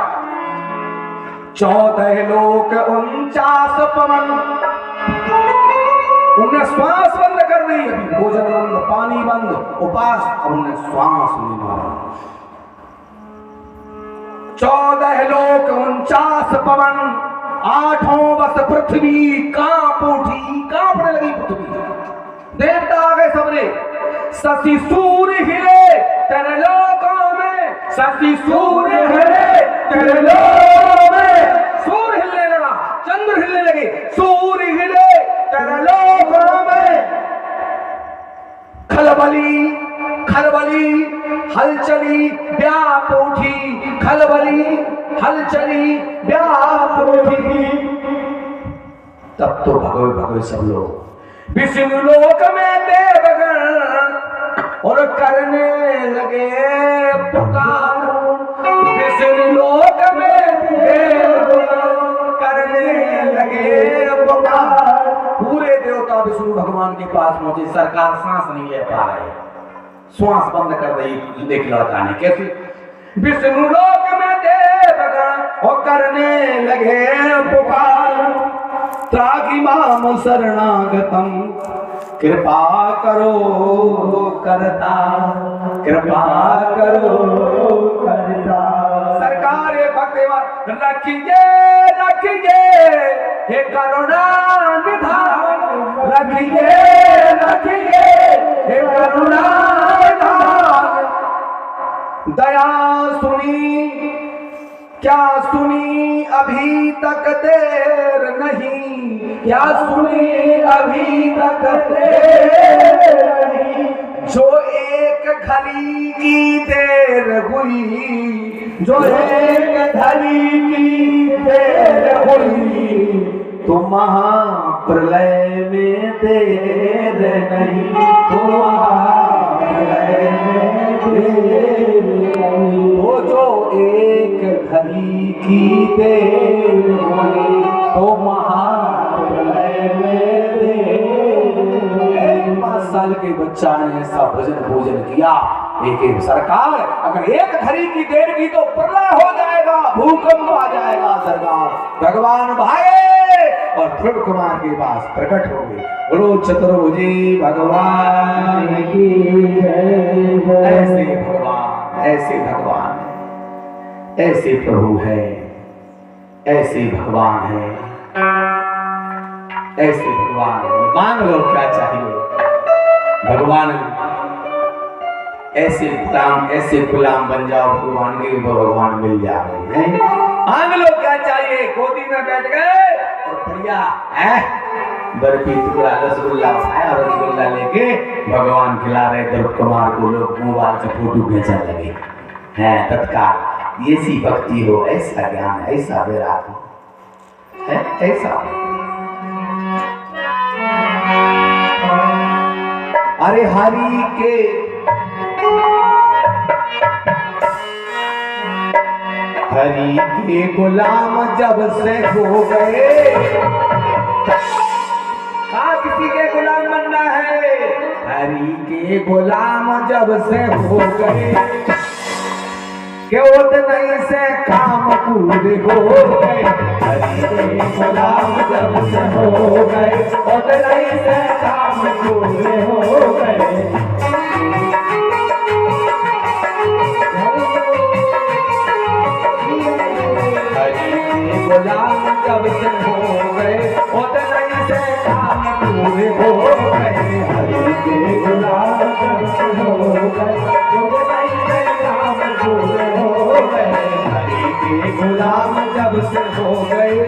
Speaker 2: 14 लोक 49 पवन, उन्हें श्वास बंद कर दी। अभी भोजन बंद, पानी बंद, उपास, अब उन्हें श्वास नहीं मारा। 14 लोक 49 पवन, 8 बस पृथ्वी कांप उठी, कांपने लगी पृथ्वी। देवता आ गए सबने। शशि सूर्य हिले तेरे लोकों में, शशि सूर्य हिले तेरे लोकों में। सूर्य हिलने लगा, चंद्र हिलने लगे, सूर्य हिले तेरे लोकों में। खलबली खलबली हलचली व्याप उठी, खलबली हलचली व्याप उठी। तब तो भगवे भगवे सब लोग विष्णु लोक में देवगण और करने लगे पुकार। विष्णु लोक में देवगण करने लगे पुकार। पूरे देवता विष्णु भगवान के पास पहुंचे। सरकार सांस नहीं ले पा रहे, श्वास बंद कर दी। देख लड़का ने कैसे। विष्णु लोक में देवगण और करने लगे पुकार। त्रागिमाम शरणागतम कृपा करो करता, कृपा करो करता। सरकार भक्त रखिए रखिए हे करुणा निधान, रखिए रखिए हे करुणा निधान। दया सुनी क्या सुनी अभी तक देर नहीं, क्या सुनी अभी तक देर नहीं। जो एक घड़ी की देर हुई, जो एक घड़ी की देर हुई, तो महाप्रलय में देर नहीं, तो महाप्रलय में देर नहीं। वो जो एक घड़ी की देर हुई, तो महाप्रलय में देर। 5 साल के बच्चा ने ऐसा भोजन किया। एक सरकार अगर एक घड़ी की देर की तो प्रलय हो जाएगा, भूकंप आ जाएगा। सरकार भगवान भागे और ध्रुव कुमार के पास प्रकट हो गए। बोलो चतुर्भुजी भगवान की जय। ऐसे भगवान, ऐसे भगवान, ऐसे प्रभु है, ऐसे भगवान है, ऐसे भगवान है। मांग लो क्या चाहिए भगवान। ऐसे गुलाम बन जाओ भगवान के, भगवान मिल जाए हैं। मांग लो क्या चाहिए। गोदी में बैठ गए और बढ़िया है बर्फी टुकड़ा रसगुल्ला खाया, रसगुल्ला लेके भगवान खिला रहे ध्रुव कुमार को। लोग मोबाइल से फोटो खींचने लगे हैं तत्काल। ऐसी भक्ति हो, ऐसा ज्ञान, ऐसा विराग है, ऐसा। अरे हरि के गुलाम जब से हो गए। कहाँ किसी के गुलाम बनना है? हरि के गुलाम जब से हो गए, के उतने से काम पूरे हो गए।
Speaker 1: हरि के गुलाम जब से हो गए और नहीं से काम पूरे हो गए। गुलाम जब से हो गए और नहीं से काम पूरे हो गए। हरि के गुलाम जब से हो गए और नहीं से काम पूरे हो गए। हरि के गुलाम जब से हो गए,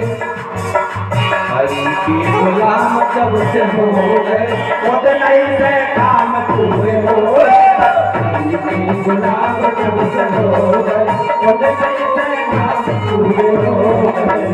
Speaker 1: हरि के गुलाम जब से हो गए और नहीं से काम पूरे हो गए। हरि के गुलाम जब से हो गए और नहीं से काम पूरे हो गए।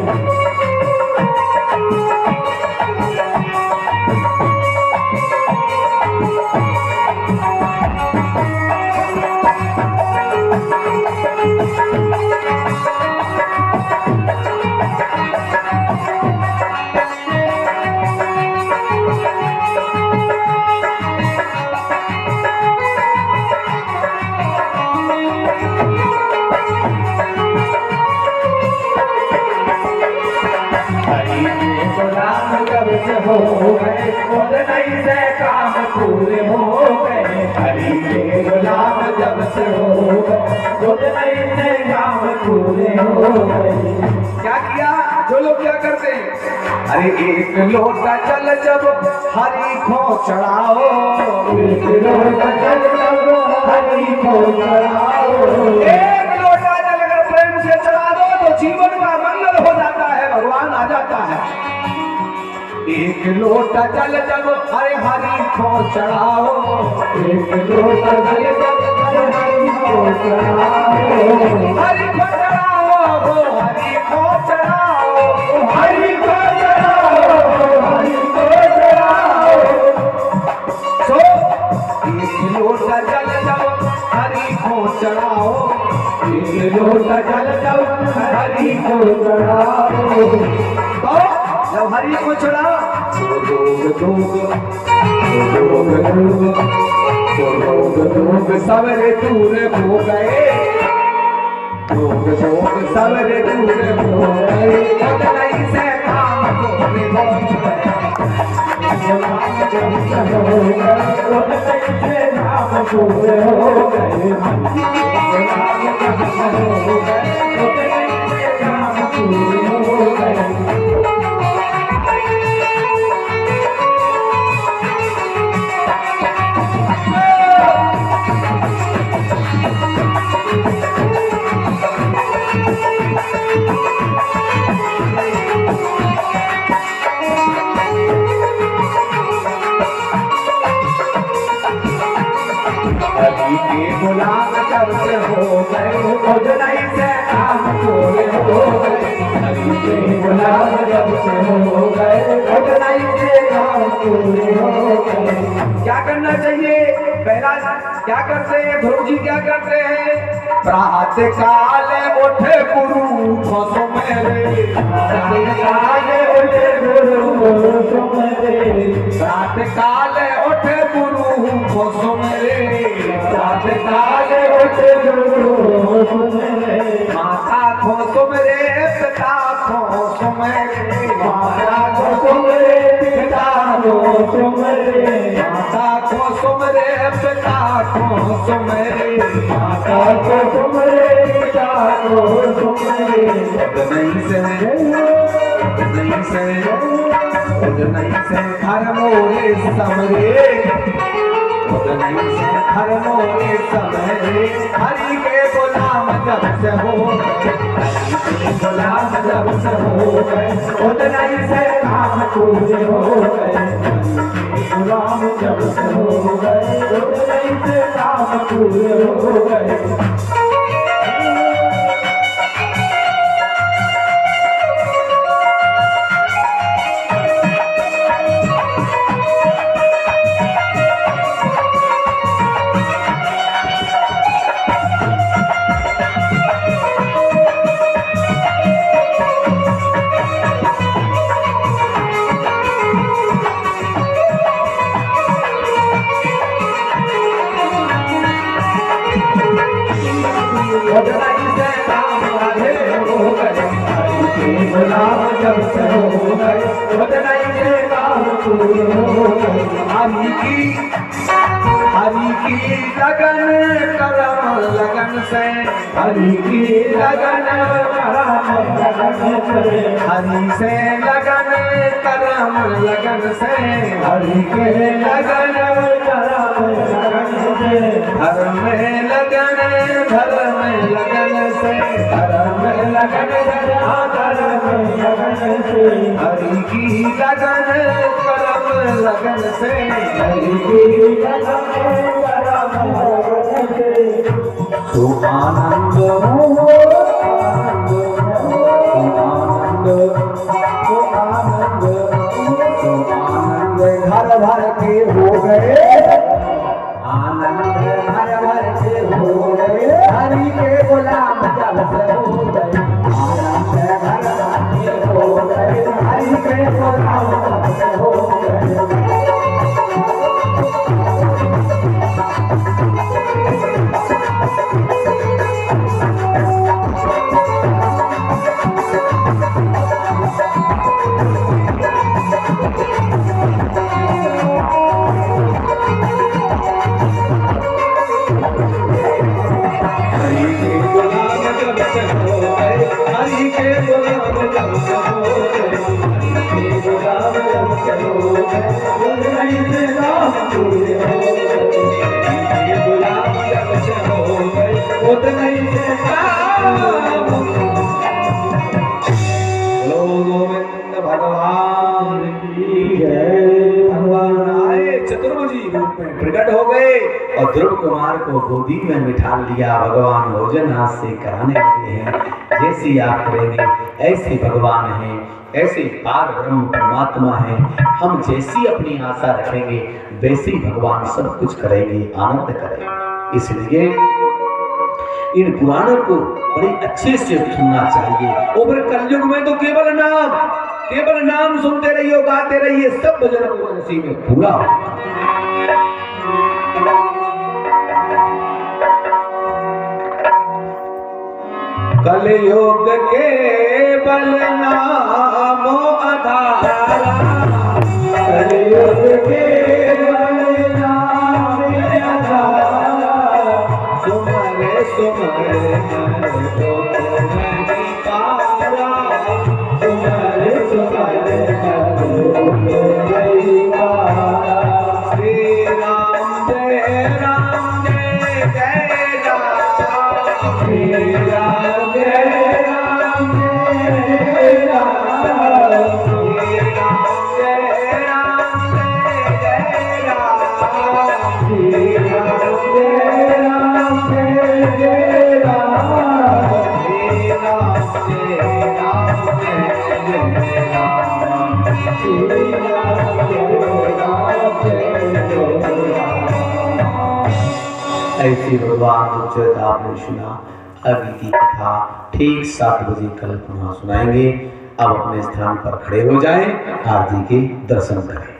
Speaker 1: हो गए और नहीं से काम पूरे हो गए। हरि के गुलाम जब से हो गए और नहीं से काम पूरे हो गए।
Speaker 2: क्या किया जो लोग क्या करते हैं? अरे एक लोटा जल जब हरि को चढ़ाओ,
Speaker 1: एक लोटा जल जब हरि को चढ़ाओ।
Speaker 2: एक लोटा जल अगर प्रेम से चढ़ा दो तो जीवन का मंगल हो जाता है, भगवान आ जाता है। एक लोटा जल जब हरे हरि को चढ़ाओ,
Speaker 1: एक लोटा जल जब हरि को चढ़ाओ।
Speaker 2: हरि को चढ़ाओ, हरि को चढ़ाओ,
Speaker 1: हरि को चढ़ाओ, हरि को चढ़ाओ।
Speaker 2: सो एक लोटा जल जब हरि को चढ़ाओ,
Speaker 1: एक लोटा जल जब हरि को चढ़ाओ।
Speaker 2: तो जब हरि को चढ़ा सवेरे दूर हो गए, सवेरे दूर हो गए, नहीं से काम पूरे हो गए।
Speaker 1: पूरे हो गए।
Speaker 2: हरि के गुलाम जब से हो गए और नहीं से काम पूरे हो गए।
Speaker 1: हरि के गुलाम जब से हो गए और नहीं से काम पूरे हो गए।
Speaker 2: क्या करना चाहिए? पहला क्या करते हैं ध्रुव जी, क्या करते हैं? प्रातः काल उठे पुरुष सुमेरे,
Speaker 1: प्रातः काल उठे पुरुष सुमेरे,
Speaker 2: प्रातः काल उठे पुरुष सुमेरे,
Speaker 1: प्रातः काल उठे पुरुष सुमेरे।
Speaker 2: माता को सुमेरे, पिता को सुमेरे,
Speaker 1: माता को सुमेरे, पिता को सुमेरे,
Speaker 2: माता को सुमेरे, पिता को सुमेरे,
Speaker 1: माता को सुमेरे, पिता को सुमेरे।
Speaker 2: नहीं से हर मोरे समरे, नहीं से हर मोरे समरे। हरि के गुलाम जब से हो गए, हरि के गुलाम जब से हो गए
Speaker 1: और नहीं से काम पूरे हो गए। गुलाम जब से हो गए और नहीं से काम पूरे हो गए।
Speaker 2: हरि की लगन करम लगन से, हरि की लगन करम लगन से, हरि से लगन करम लगन से, हरि के लगन करम लगन से, धर्म में लगन से, धर्म में लगन से, हरि की लगन करम लगन से, हरि की लगन करम लगन से, तो आनंद हो आनंद, तो आनंद, तो आनंद घर भर के हो गए, आनंद घर भर के हो गए, हरि के गुलाम जब से हो गए, आनंद घर भर के हो गए, हरि के गुलाम जब से हो गए। प्रकट हो गए और ध्रुव कुमार को गोदी में बिठा लिया। भगवान भोजन हाथ से कराने लगे हैं। जैसी आप करेंगे ऐसे भगवान हैं, ऐसे पार ब्रह्म परमात्मा हैं। हम जैसी अपनी आशा रखेंगे वैसे ही भगवान सब कुछ करेंगे, आनंद करेंगे। इसलिए इन पुराणों को बड़े अच्छे से सुनना चाहिए। और कलयुग में तो केवल नाम सुनते रहिए, गाते रहिए, सब भजन नसीब में पूरा हो। कलयुग के बल नामो आधारा, कलयुग के बल नाम आधारा, सुमरे सुमरे मन को नहीं पारा, सुमरे सुमरे मन को नहीं पारा। श्री राम जय राम जय जय राम, श्री राम ऐसी भगवान उच्चत आपने सुना। अभी की कथा ठीक 7 बजे कल पुनः सुनाएंगे। अब अपने स्थान पर खड़े हो जाएं, आरती के दर्शन करें।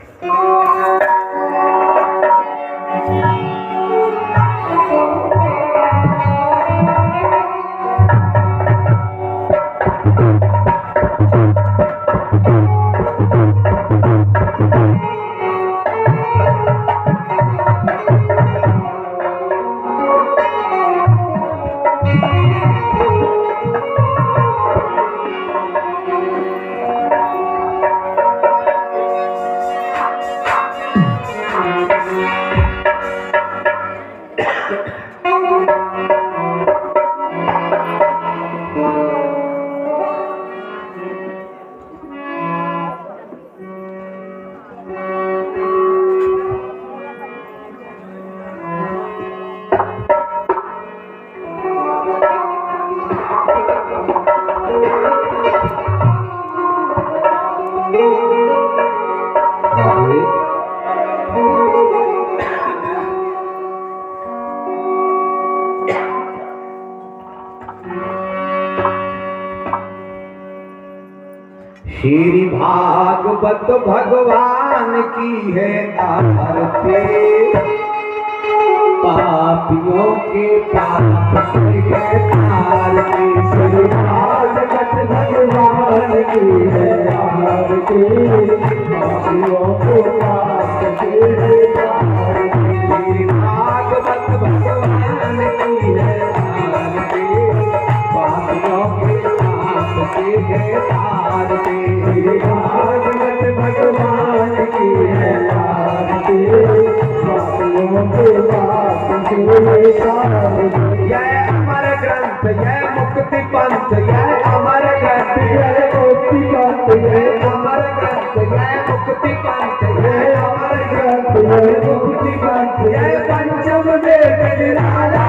Speaker 2: श्री भागवत भगवान की है आरती, पापियों के पाप से आरती। श्री भागवत भगवान की है आरती, पापियों के पाप से
Speaker 1: कंठ जय अमर कंठ जय मुक्ति कंठ जय अमर कंठ जय मुक्ति कंठ जय अमर कंठ जय मुक्ति कंठ जय पंचम वेद राजा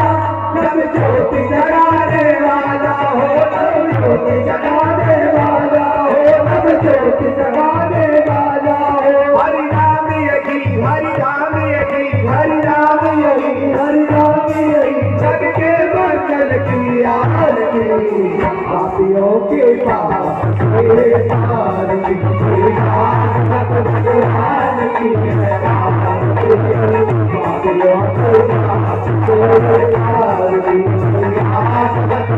Speaker 1: नव ज्योति जगाने वाला हो नव ज्योति जगाने वाला हो नव ज्योति जगाने वाला हो हरि राम यही हरि राम यही हरि राम यही हरि राम यही जग के मंगल की आरती पापियों के पास मेरे पार की भगवान की आरती पापियों के पास मेरे पार की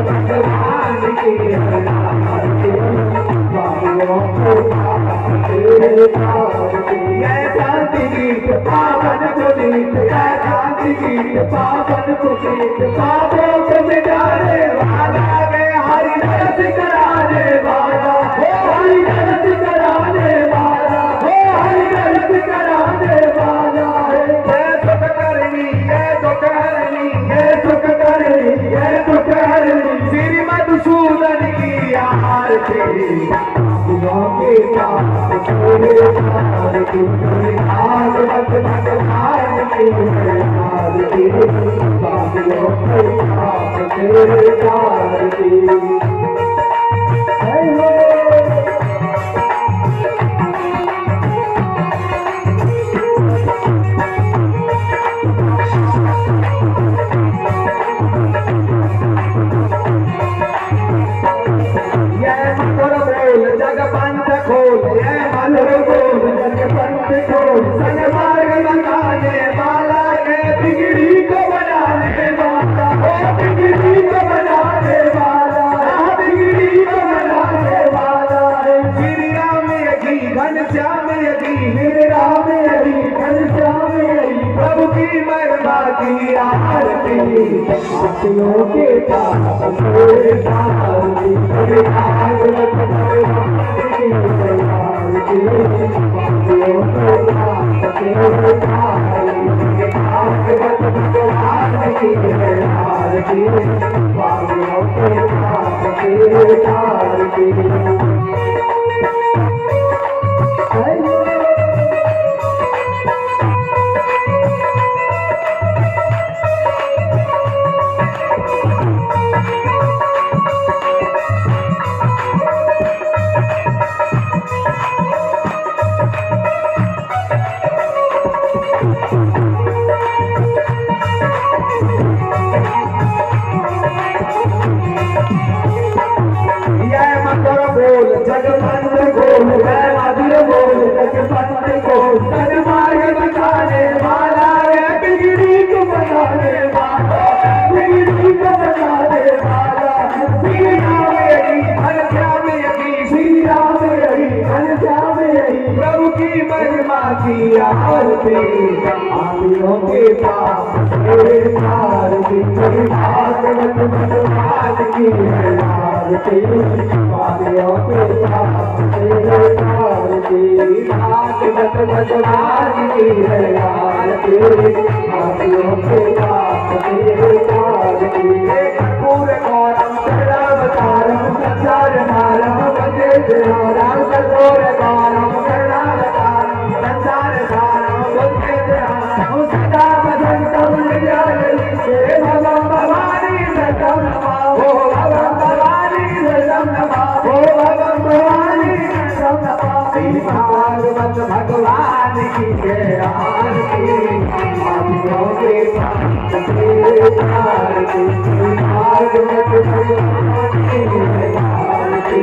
Speaker 1: भगवान की आरती पापियों के पास मेरे पार की जय शांति गीत पावन पुनीत जय शांति गीत पावन पुनीत पापों को मिटाने वाला वे हरि रस कराने वाला हो हरि रस कराने वाला हो हरि रस कराने वाला है जय सुख करनी जय सुख करनी जय सुख करनी जय सुख करनी श्री मधुसूदन की आरती के पास मेरे पार की भागवत भगवान की आरती पापियों के पास मेरे पार की प्रभु की महिमा की आरती पापियों के पास मेरे पार की भागवत भगवान की आरती पापियों के पास मेरे पार की भागवत भगवान की आरती पापियों के पास मेरे पार की प्रभु की महिमा की आरती पापियों के पास मेरे पार की भागवत भगवान की आरती पापियों के पास मेरे पार की भागवत भगवान की आरती पापियों के पास मेरे पार की कर्पूर गौरम सर्वावतारम संसार सारम वंदे देवानां कर्पूर गौरम करुणावतारम संसार सारम वंदे देवानां सदा वसंतं विद्यालये भवं भवानी सतं नमामो भवं भवानी सतं नमामो भवं भवानी सतं नमामि भागवत भगवान की जय आरती पापियों के पास मेरे पार की भागवत भगवान की जय आरती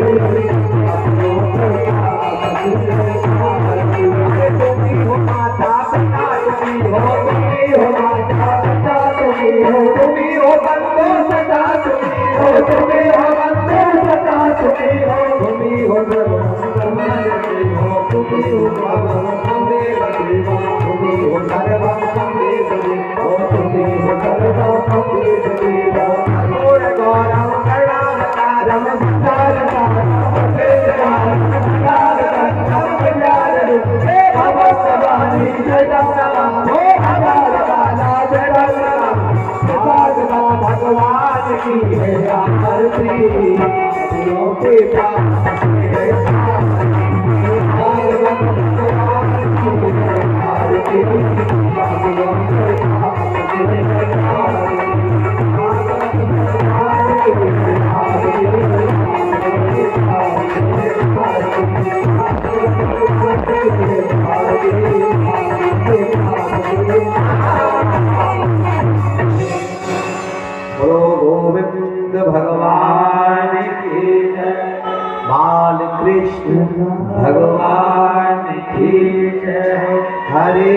Speaker 1: पापियों के पास मेरे पार की तुम हो माता पिता तुम हो माता पिता तुम हो बंदो सदा तुम हो बंदो सदा तुम हो भगवान तुम हो भगवान देव तुम हो सर्वं देव तुम हो सर्वं देव कर्पूर गौरम करुणावतारम संसार सारम वंदे देवानां भवानी जय नमः भगवान भगवान की है आरती फूलों के पास है भगवान की है आरती फूलों के पास है बोलो गोविंद भगवान की जय बाल कृष्ण भगवान की जय हरे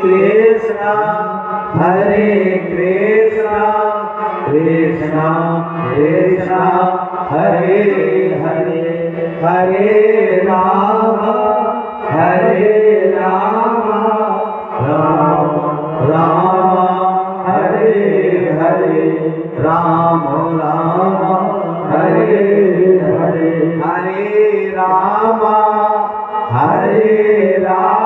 Speaker 1: कृष्णा कृष्णा कृष्णा हरे हरे हरे राम राम राम हरे हरे राम राम हरे हरे हरे राम